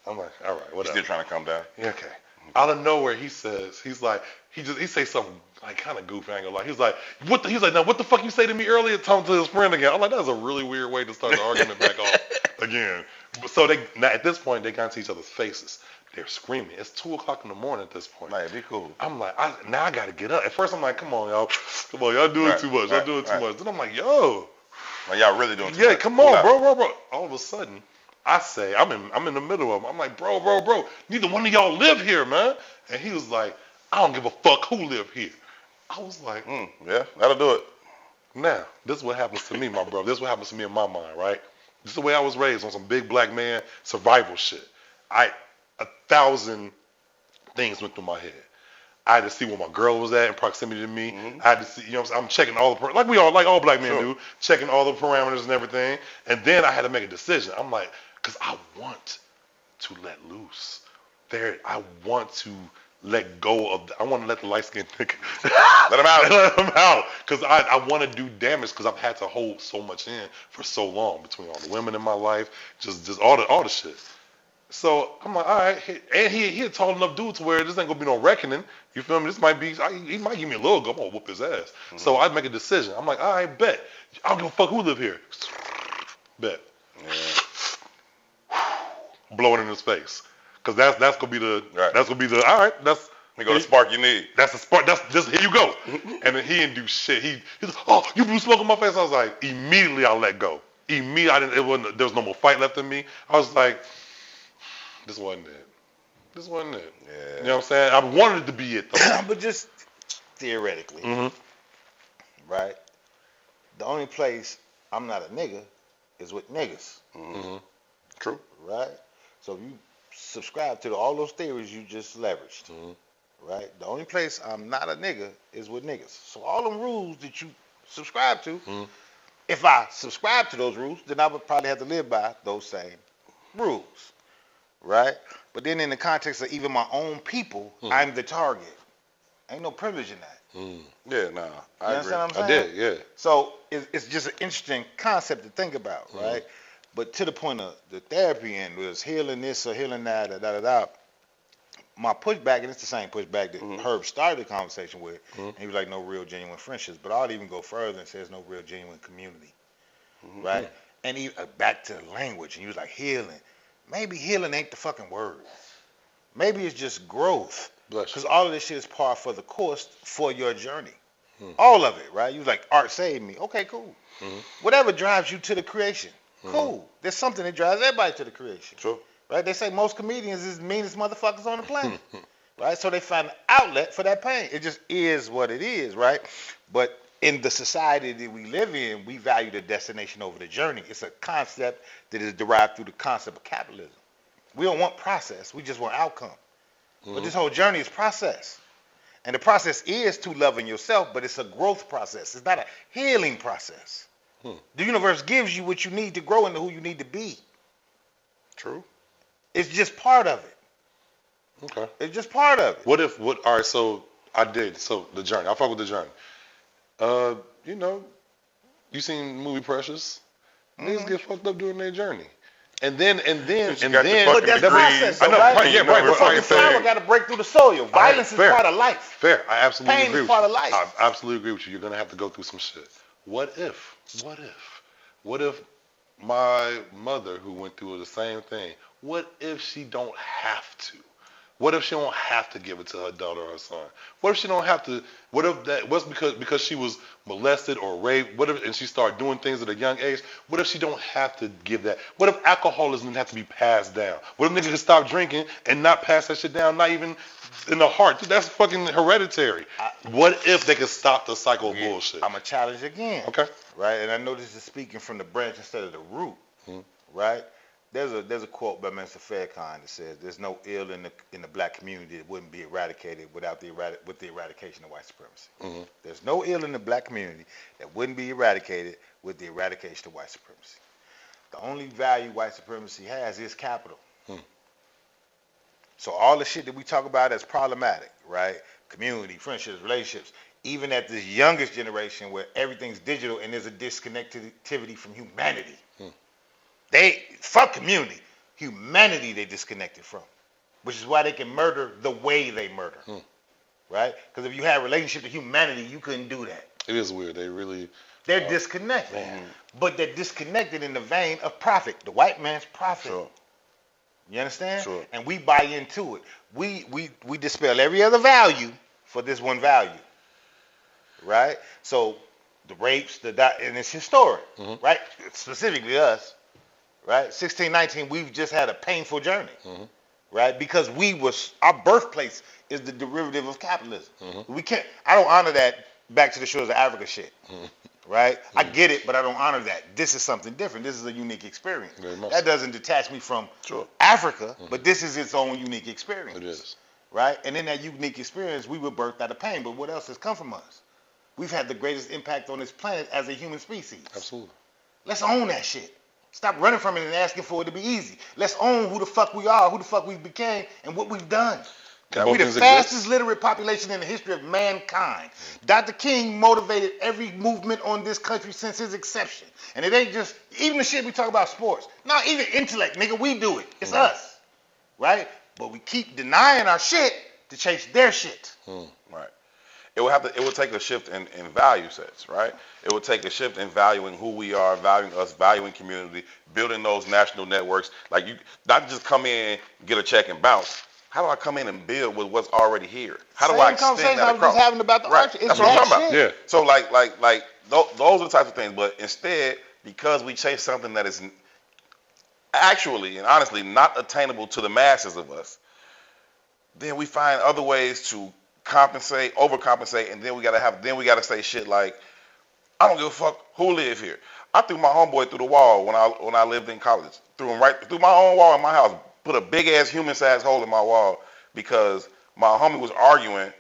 I'm like, all right, whatever. He's still trying to calm down. Yeah, okay. Out of nowhere, he says something like kind of goofy. I ain't gonna lie. He's like, now what the fuck you say to me earlier? Talking to his friend again. I'm like, that's a really weird way to start the argument back off again. So at this point, they got into each other's faces. They're screaming. It's 2:00 in the morning at this point. Man, be cool. I'm like, now I gotta get up. At first, I'm like, come on, y'all doing too much. Y'all doing too much. Then I'm like, yo. Like, y'all really doing too much. Yeah, come on, bro. All of a sudden, I say, I'm in the middle of them. I'm like, bro, neither one of y'all live here, man. And he was like, I don't give a fuck who live here. I was like, yeah, that'll do it. Now, this is what happens to me, my brother. This is what happens to me in my mind, right? This is the way I was raised, on some big black man survival shit. 1,000 things went through my head. I had to see where my girl was at in proximity to me. I had to see, you know what I'm saying? I'm checking all the, like all black men do, checking all the parameters and everything. And then I had to make a decision. I'm like, because I want to let loose. I want to let go of, I want to let the light skinned nigga, let him out. Because I want to do damage because I've had to hold so much in for so long between all the women in my life, just all the shit. So I'm like, all right, and he a tall enough dude to where this ain't gonna be no reckoning. You feel me? This might be, he might give me a little go. I'm gonna whoop his ass. So I make a decision. I'm like, all right, bet. I don't give a fuck who live here. Bet. Yeah. Blow it in his face, cause that's gonna be the all right. That's you go the spark you need. That's the spark. That's just here you go. And then he didn't do shit. He's like, oh, you blew smoke in my face. I was like, immediately I let go. Immediately, there was no more fight left in me. I was like, this wasn't it. Yeah. You know what I'm saying? I wanted it to be it though. But just theoretically, right? The only place I'm not a nigga is with niggas. Mm-hmm. True. Right? So if you subscribe to all those theories you just leveraged, right? The only place I'm not a nigga is with niggas. So all them rules that you subscribe to, if I subscribe to those rules, then I would probably have to live by those same rules, right? But then in the context of even my own people, I'm the target. Ain't no privilege in that. Yeah, nah, I agree. Understand what I'm saying? I did, yeah. So it's just an interesting concept to think about, right? But to the point of the therapy end was healing this or healing that, my pushback, and it's the same pushback that Herb started the conversation with, and he was like, no real genuine friendships. But I'll even go further and say there's no real genuine community, right? And he, back to the language, and he was like, healing. Maybe healing ain't the fucking word. Maybe it's just growth. Because all of this shit is par for the course for your journey. All of it, right? You was like, art saved me. Okay, cool. Whatever drives you to the creation, cool. There's something that drives everybody to the creation. True. Right? They say most comedians is the meanest motherfuckers on the planet. Right? So they find an outlet for that pain. It just is what it is, right? But in the society that we live in, we value the destination over the journey. It's a concept that is derived through the concept of capitalism. We don't want process. We just want outcome. But this whole journey is process. And the process is to loving yourself, but it's a growth process. It's not a healing process. The universe gives you what you need to grow into who you need to be. True. It's just part of it. Okay. It's just part of it. All right, so the journey. I fuck with the journey. You know, you seen the movie Precious? Niggas get fucked up during their journey. And then, but that's the process. I know, right? The fucking flower got to break through the soil. Violence is part of life. Fair. I absolutely agree. Pain is part of life. I absolutely agree with you. You're gonna have to go through some shit. What if my mother, who went through the same thing, what if she don't have to? What if she don't have to give it to her daughter or her son? What if she don't have to? What if that was because she was molested or raped? What if and she started doing things at a young age? What if she don't have to give that? What if alcoholism didn't have to be passed down? What if niggas could stop drinking and not pass that shit down? Not even in the heart. That's fucking hereditary. What if they could stop the cycle of bullshit? I'm a challenge again. Okay. Right, and I know this is speaking from the branch instead of the root. Right. There's a quote by Mr. Farrakhan that says, "There's no ill in the black community that wouldn't be eradicated with the eradication of white supremacy." There's no ill in the black community that wouldn't be eradicated with the eradication of white supremacy. The only value white supremacy has is capital. So all the shit that we talk about as problematic, right? Community, friendships, relationships, even at this youngest generation where everything's digital and there's a disconnectivity from humanity. They fuck community. Humanity they disconnected from. Which is why they can murder the way they murder. Right? Because if you had a relationship to humanity, you couldn't do that. It is weird. They're disconnected. But they're disconnected in the vein of profit. The white man's profit. Sure. You understand? Sure. And we buy into it. We dispel every other value for this one value. Right? So the rapes, and it's historic. Right? Specifically us. Right, 1619. We've just had a painful journey, right? Because our birthplace is the derivative of capitalism. We can't. I don't honor that back to the shores of Africa shit, right? I get it, but I don't honor that. This is something different. This is a unique experience. That doesn't detach me from Africa, but this is its own unique experience. It is, right? And in that unique experience, we were birthed out of pain. But what else has come from us? We've had the greatest impact on this planet as a human species. Absolutely. Let's own that shit. Stop running from it and asking for it to be easy. Let's own who the fuck we are, who the fuck we became, and what we've done. We're the fastest literate population in the history of mankind. Dr. King motivated every movement on this country since his inception. And it ain't just, even the shit we talk about sports. Not even intellect, nigga, we do it. It's us. Right? But we keep denying our shit to chase their shit. Right. It would take a shift in value sets, right? It would take a shift in valuing who we are, valuing us, valuing community, building those national networks. Like you, not just come in, get a check and bounce. How do I come in and build with what's already here? How do I extend that across? I was just having about the archer. That's what I'm talking about. Yeah. So those are the types of things. But instead, because we chase something that is actually and honestly not attainable to the masses of us, then we find other ways to compensate, overcompensate, and then we gotta say shit like, I don't give a fuck who live here. I threw my homeboy through the wall when I lived in college. Threw him right through my own wall in my house. Put a big ass human sized hole in my wall because my homie was arguing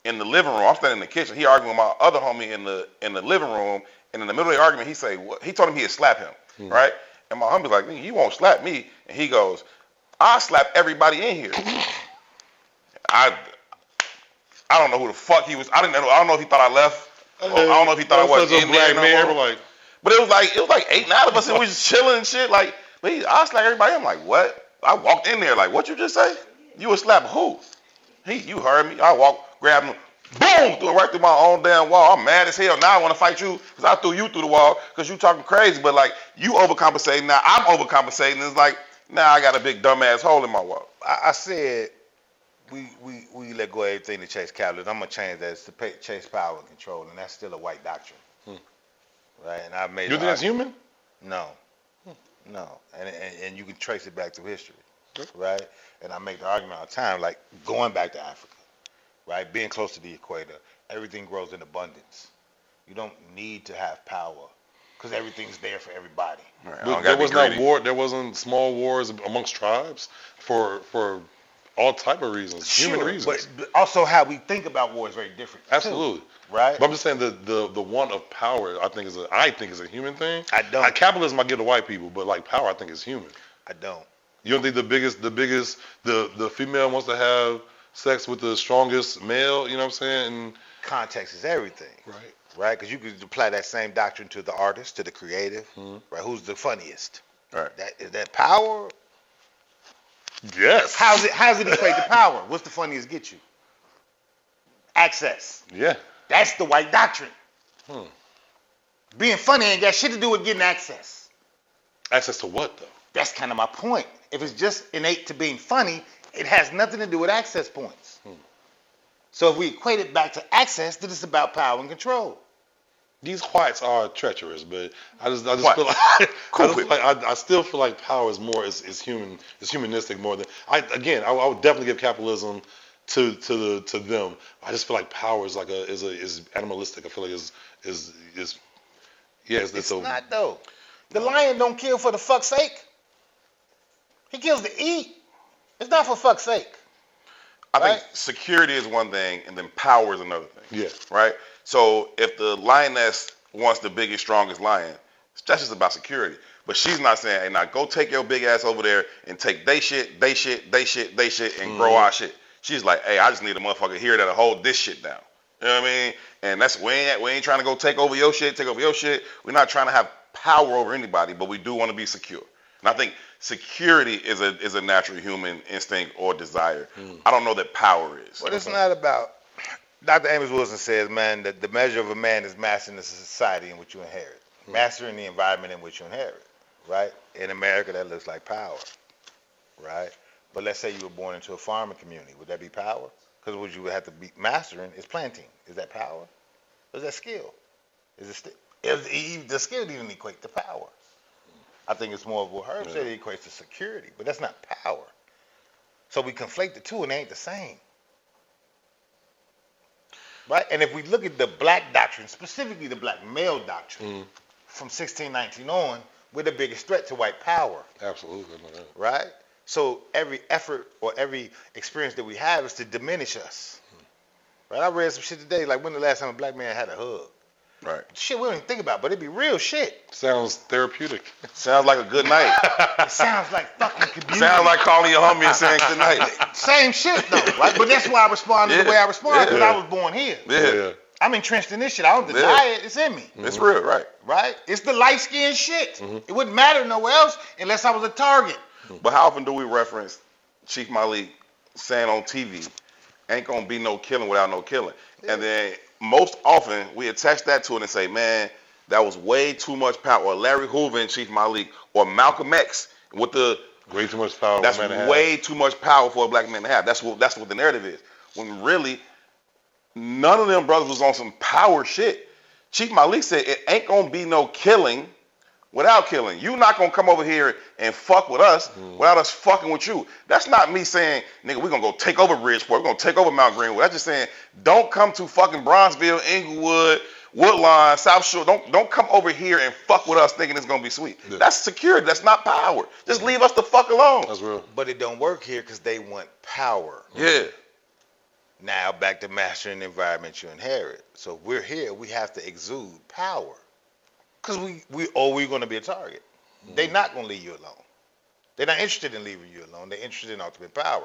in the living room. I'm standing in the kitchen. He arguing with my other homie in the living room. And in the middle of the argument, he told him he'd slap him, right? And my homie's like, "You won't slap me." And he goes, "I slap everybody in here." I don't know who the fuck he was. I don't know if he thought I left. I don't know if he thought I was in there no more. But it was like 8, 9 of us, and we was chilling and shit. Like, I slap everybody. I'm like, what? I walked in there like, what you just say? You would slap who? You heard me. I walked, grabbed him, boom, threw him right through my own damn wall. I'm mad as hell. Now I want to fight you because I threw you through the wall because you talking crazy. But like, you overcompensating. Now I'm overcompensating. It's like, now I got a big dumbass hole in my wall. I said we let go of everything to chase capitalism. I'm gonna change that. It's to chase power and control, and that's still a white doctrine. Right? And I've made. You think that's human? No, no, and you can trace it back through history, right? And I make the argument all the time, like going back to Africa, right? Being close to the equator, everything grows in abundance. You don't need to have power because everything's there for everybody. Right, there was not war. There wasn't small wars amongst tribes for all type of reasons, human reasons. But also how we think about war is very different. Absolutely. Too, right? But I'm just saying the want of power I think is a human thing. I don't. Like, capitalism I give to white people, but like power I think is human. I don't. You don't think the female wants to have sex with the strongest male, you know what I'm saying? And context is everything. Right? Because you could apply that same doctrine to the artist, to the creative, right? Who's the funniest? Right. Is that power? Yes. How's it equate to power? What's the funniest get you? Access. Yeah. That's the white doctrine. Being funny ain't got shit to do with getting access. Access to what though? That's kind of my point. If it's just innate to being funny, it has nothing to do with access points. So if we equate it back to access, then it's about power and control. These whites are treacherous, but I just feel like I still feel like power is more is humanistic more than I would definitely give capitalism to them. I just feel like power is like is animalistic. I feel like it's not though. The lion don't kill for the fuck's sake. He kills to eat. It's not for fuck's sake. I think security is one thing, and then power is another thing. Yeah. Right? So if the lioness wants the biggest, strongest lion, that's just about security. But she's not saying, hey, now go take your big ass over there and take they shit, and grow our shit. She's like, hey, I just need a motherfucker here that'll hold this shit down. You know what I mean? And that's we ain't trying to go take over your shit. We're not trying to have power over anybody, but we do want to be secure. And I think security is a natural human instinct or desire. I don't know that power is. But it's not about. Dr. Amos Wilson says, man, that the measure of a man is mastering the society in which you inherit, mastering the environment in which you inherit, right? In America, that looks like power, right? But let's say you were born into a farming community. Would that be power? Because what you would have to be mastering is planting. Is that power? Or is that skill? The skill didn't equate to power. I think it's more of what Herb said, it equates to security, but that's not power. So we conflate the two and they ain't the same. Right? And if we look at the black doctrine, specifically the black male doctrine, from 1619 on, we're the biggest threat to white power. Absolutely. Right? So every effort or every experience that we have is to diminish us. Right? I read some shit today, like when the last time a black man had a hug. Right. Shit we don't even think about, but it'd be real shit. Sounds therapeutic. Sounds like a good night. It sounds like fucking community. Sounds like calling your homie and saying good night. Same shit though, right? But that's why I responded the way I responded, because I was born here. Yeah. I'm entrenched in this shit. I don't deny it. It's in me. It's real, right? Right? It's the light skinned shit. It wouldn't matter nowhere else unless I was a target. But how often do we reference Chief Malik saying on TV, ain't gonna be no killing without no killing? And then most often we attach that to it and say, man, that was way too much power. Or Larry Hoover and Chief Malik, or Malcolm X with the way too much power. That's way too much power for a black man to have. That's what the narrative is. When really none of them brothers was on some power shit. Chief Malik said it ain't gonna be no killing without killing. You not gonna come over here and fuck with us without us fucking with you. That's not me saying, nigga, we're gonna go take over Bridgeport, we're gonna take over Mount Greenwood. That's just saying, don't come to fucking Bronzeville, Inglewood, Woodlawn, South Shore. Don't come over here and fuck with us thinking it's gonna be sweet. Yeah. That's security. That's not power. Just leave us the fuck alone. That's real. But it don't work here because they want power. Yeah. Now back to mastering the environment you inherit. So if we're here, we have to exude power. Because we're going to be a target. They're not going to leave you alone. They're not interested in leaving you alone. They're interested in ultimate power.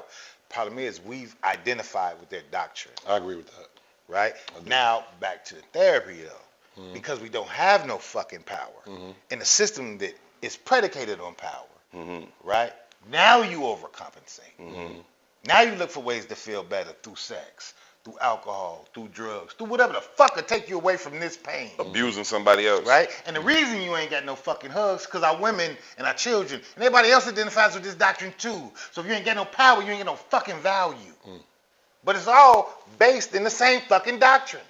Problem is, we've identified with their doctrine. I agree with that. Right? Now, back to the therapy, though. Mm-hmm. Because we don't have no fucking power in a system that is predicated on power. Right? Now you overcompensate. Now you look for ways to feel better through sex, through alcohol, through drugs, through whatever the fuck will take you away from this pain. Abusing somebody else. Right? And the reason you ain't got no fucking hugs because our women and our children and everybody else identifies with this doctrine too. So if you ain't got no power, you ain't got no fucking value. But it's all based in the same fucking doctrine.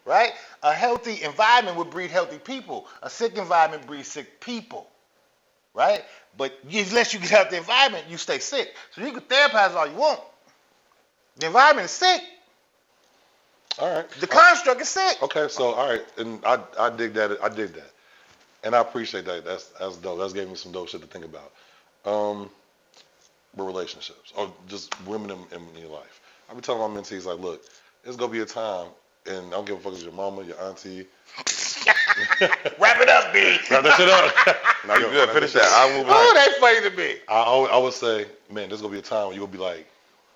Right? A healthy environment would breed healthy people. A sick environment breeds sick people. Right? But unless you get out the environment, you stay sick. So you can therapize all you want. The environment is sick. All right. The construct is sick. Okay, so all right, and I dig that. I dig that, and I appreciate that. That's dope. That's gave me some dope shit to think about. With relationships or just women in your life. I be telling my mentees like, look, there's gonna be a time, and I don't give a fuck if it's your mama, your auntie. Wrap it up, B. Wrap that shit up. No, you good. Finish that. I'll move on. Oh, that's funny to me. I would say, man, there's gonna be a time where you'll be like,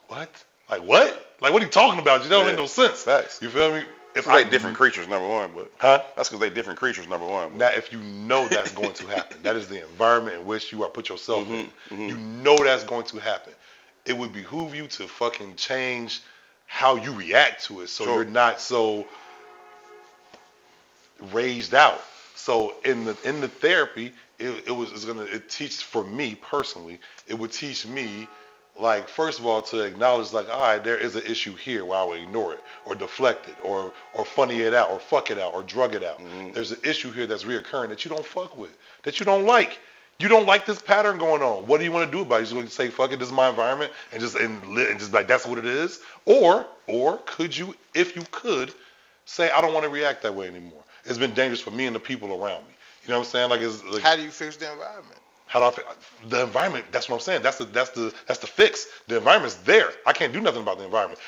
what? Like what? Like what are you talking about? You don't make no sense. Facts. You feel me? If they different creatures, number one, but that's because they different creatures, number one. Now, if you know that's going to happen, that is the environment in which you are put yourself in. You know that's going to happen. It would behoove you to fucking change how you react to it, so you're not so raged out. So in the therapy, it teach for me personally. It would teach me. Like, first of all, to acknowledge, like, all right, there is an issue here where I would ignore it, or deflect it, or funny it out, or fuck it out, or drug it out. There's an issue here that's reoccurring that you don't fuck with, that you don't like. You don't like this pattern going on. What do you want to do about it? You just going to say, fuck it, this is my environment, and just like, that's what it is? Or could you, if you could, say, I don't want to react that way anymore. It's been dangerous for me and the people around me. You know what I'm saying? Like, it's like, how do you fix the environment? How do I fix the environment? That's what I'm saying. That's the fix. The environment's there. I can't do nothing about the environment.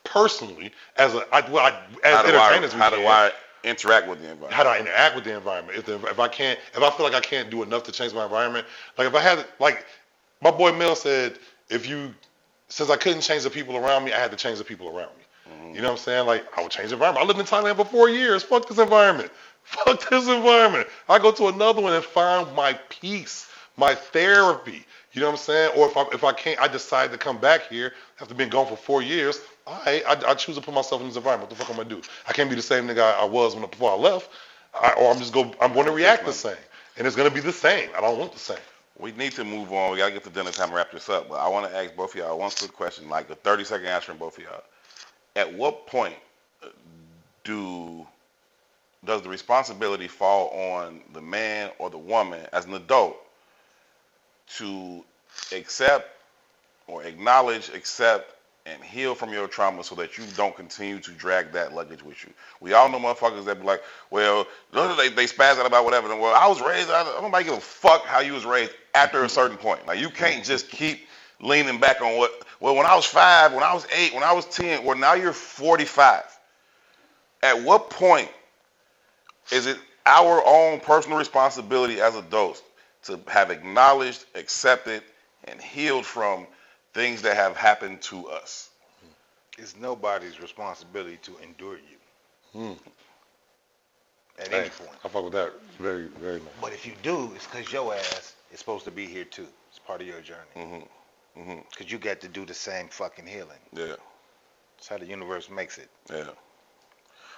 Personally, as entertainers, how do I interact with the environment? How do I interact with the environment? If I feel like I can't do enough to change my environment, like if I had, like my boy Mel said, since I couldn't change the people around me, I had to change the people around me. You know what I'm saying? Like, I would change the environment. I lived in Thailand for 4 years. Fuck this environment. Fuck this environment. I go to another one and find my peace. My therapy, you know what I'm saying? Or if I can't, I decide to come back here after being gone for 4 years. I choose to put myself in this environment. What the fuck am I gonna do? I can't be the same nigga I was before I left, I'm going to react the same, and it's gonna be the same. I don't want the same. We need to move on. We gotta get to dinner time and wrap this up. But I want to ask both of y'all one quick question, like a 30-second answer from both of y'all. At what point does the responsibility fall on the man or the woman as an adult to accept or acknowledge, accept, and heal from your trauma so that you don't continue to drag that luggage with you? We all know motherfuckers that be like, well, they spaz out about whatever. Well, I was raised, nobody give a fuck how you was raised after a certain point. Like, you can't just keep leaning back on when I was 5, when I was 8, when I was 10, well, now you're 45. At what point is it our own personal responsibility as adults to have acknowledged, accepted, and healed from things that have happened to us? It's nobody's responsibility to endure you. At any point. I fuck with that very, very much. But if you do, it's because your ass is supposed to be here too. It's part of your journey. Because you got to do the same fucking healing. Yeah. That's how the universe makes it. Yeah.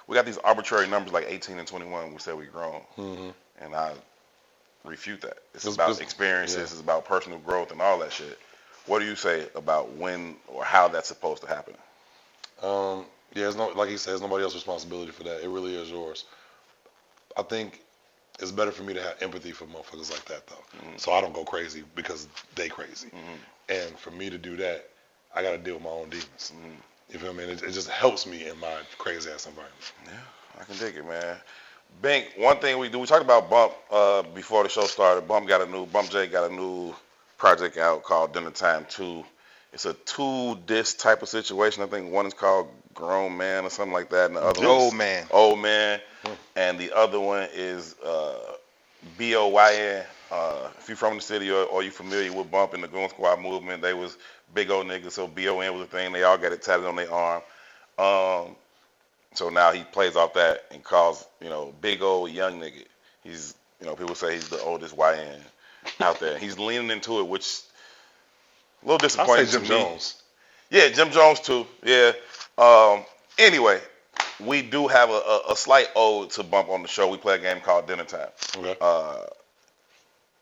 We got these arbitrary numbers like 18 and 21. We said we grown. And I refute that. It's about experiences. It's about personal growth and all that shit. What do you say about when or how that's supposed to happen? It's like he says, nobody else's responsibility for that. It really is yours. I think it's better for me to have empathy for motherfuckers like that, though. So I don't go crazy because they crazy. And for me to do that, I got to deal with my own demons. You feel me? It just helps me in my crazy ass environment. Yeah. I can dig it, man. Bink, one thing we talked about Bump before the show started. Bump J got a new project out called Dinnertime 2. It's a 2-disc type of situation. I think one is called Grown Man or something like that, and the other one Old is Man. Old Man, and the other one is BOYN. If you're from the city or you familiar with Bump and the Goon Squad movement, they was big old niggas, so BON was a thing. They all got it tatted on their arm. So now he plays off that and calls, big old young nigga. He's, people say he's the oldest YN out there. He's leaning into it, which a little disappointing. I say Jim Jones. Yeah, Jim Jones too. Yeah. Anyway, we do have a slight ode to Bump on the show. We play a game called Dinnertime. Okay.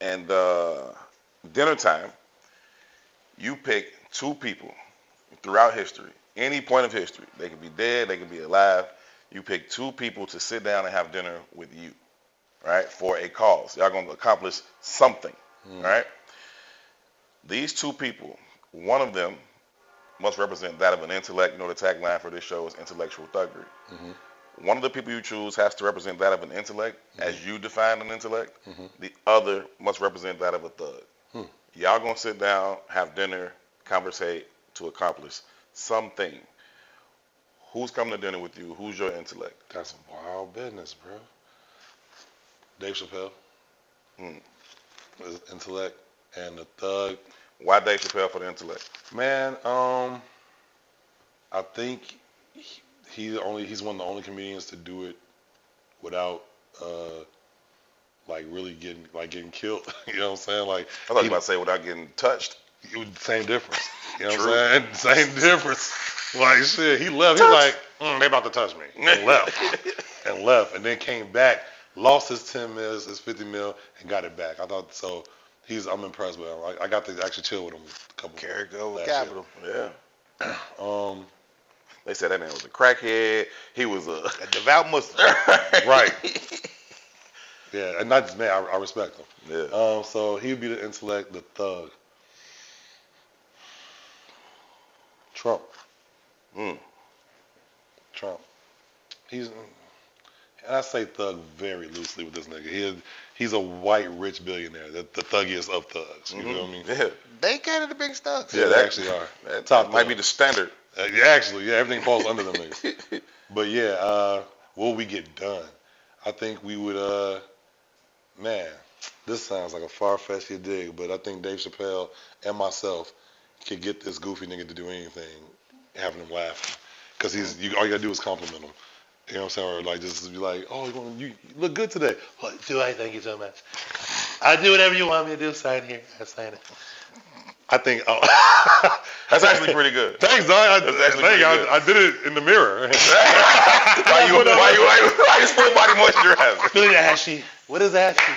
And Dinnertime, you pick 2 people throughout history, any point of history. They can be dead, they can be alive. You pick 2 people to sit down and have dinner with you, right, for a cause. Y'all going to accomplish something, right? These 2 people, one of them must represent that of an intellect. The tagline for this show is intellectual thuggery. One of the people you choose has to represent that of an intellect, as you define an intellect. The other must represent that of a thug. Y'all going to sit down, have dinner, conversate to accomplish something. Who's coming to dinner with you? Who's your intellect? That's some wild business, bro. Dave Chappelle. His intellect and the thug. Why Dave Chappelle for the intellect? Man, I think he's one of the only comedians to do it without really getting killed. You know what I'm saying? I thought you were about to say without getting touched. Same difference. You know what I'm saying? Same difference. Like shit, he left. He was like, they about to touch me. And left. And then came back, lost his 10 mils, his 50 mil, and got it back. I thought so. I'm impressed with him. I got to actually chill with him a couple. Character over capital. Yeah. They said that man was a crackhead. He was a devout Muslim. Right. Yeah, and not just man. I respect him. Yeah. So he would be the intellect, the thug. Trump. Trump. And I say thug very loosely with this nigga. He's a white rich billionaire. The thuggiest of thugs. You know what I mean? Yeah. They kind of the big thugs. Yeah, they actually are. That top might be the standard. Everything falls under them niggas. But yeah, what would we get done? I think we would, this sounds like a far-fetched dig, but I think Dave Chappelle and myself could get this goofy nigga to do anything, having him laughing. Because all you gotta do is compliment him. You know what I'm saying? Or just be like, oh, you look good today. Well, thank you so much. I'll do whatever you want me to do. Sign here. I sign it. I think that's actually pretty good. Thanks, dog. I did it in the mirror. why you full body moisturizer? Feeling ashy. What is ashy?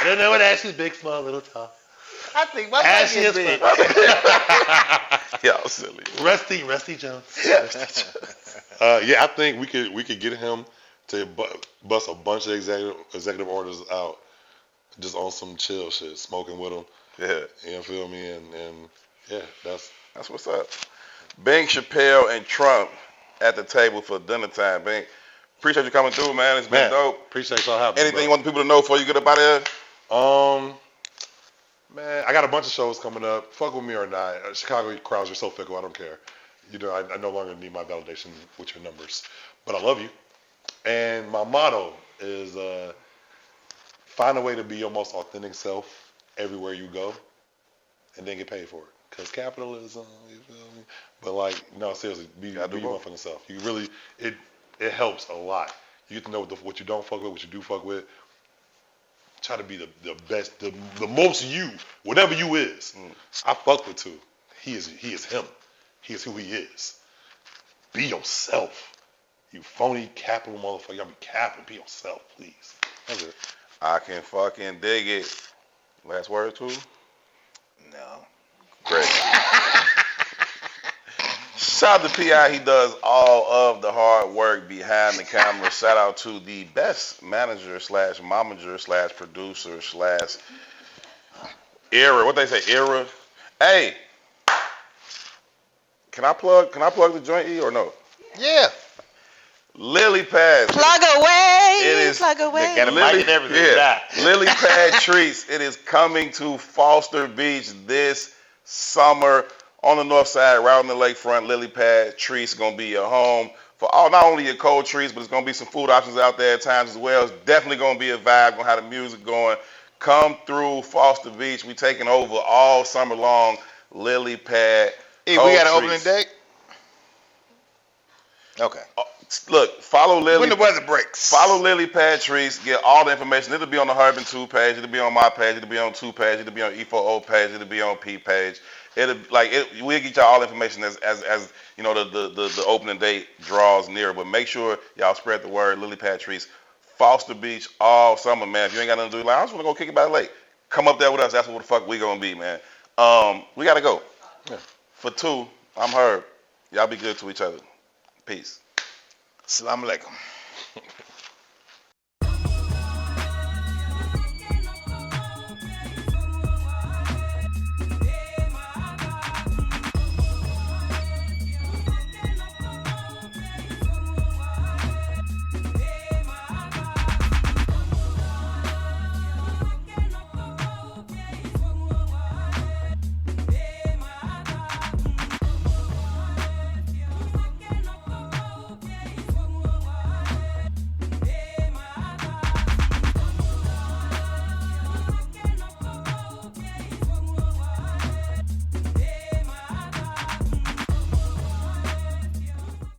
I don't know what ashy is. Big, small, little, tall. I think my ashy is big. Y'all silly. Rusty Jones. I think we could get him to bust a bunch of executive orders out just on some chill shit, smoking with him. Yeah. You feel me? And yeah, that's what's up. Bink, Chappelle, and Trump at the table for dinner time. Bink, appreciate you coming through, man. It's been dope. Appreciate y'all having me. Anything you want the people to know before you get up out of here? Man, I got a bunch of shows coming up. Fuck with me or not. Chicago crowds are so fickle, I don't care. I no longer need my validation with your numbers. But I love you. And my motto is find a way to be your most authentic self everywhere you go, and then get paid for it. Because capitalism, you feel me? But seriously, be your motherfucking self. You really, it helps a lot. You get to know what you don't fuck with, what you do fuck with. Try to be the best, the most you, whatever you is. I fuck with Tou. He is him. He is who he is. Be yourself. You phony capital motherfucker. Y'all be capital. Be yourself, please. That's it. I can fucking dig it. Last word, Tou? No. Great. Shout out to P.I. He does all of the hard work behind the camera. Shout out to the best manager / momager / producer / era. What they say, era? Hey, can I plug the joint E or no? Yeah. Lilypad. Plug away. It is. Plug away. Got a mic and everything. Yeah. Lilypad Treats. It is coming to Foster Beach this summer on the north side, right on the lakefront. Lilypad Treats is gonna be your home for not only your cold treats, but it's gonna be some food options out there at times as well. It's definitely gonna be a vibe. Gonna have the music going. Come through Foster Beach. We taking over all summer long. Lilypad. Hey, we got an opening date? Okay. Look, follow Lily. When the weather breaks. Follow Lilypad Treats. Get all the information. It'll be on the Herb Tou page. It'll be on my page. It'll be on Tou page. It'll be on E4O page. It'll be on P page. We'll get y'all all the information as you know the opening date draws nearer. But make sure y'all spread the word. Lilypad Treats, Foster Beach all summer, man. If you ain't got nothing to do, like I just want to go kick it by the lake. Come up there with us. That's what the fuck we gonna be, man. We gotta go. Yeah. For Tou, I'm Herb. Y'all be good to each other. Peace. Assalamu alaikum.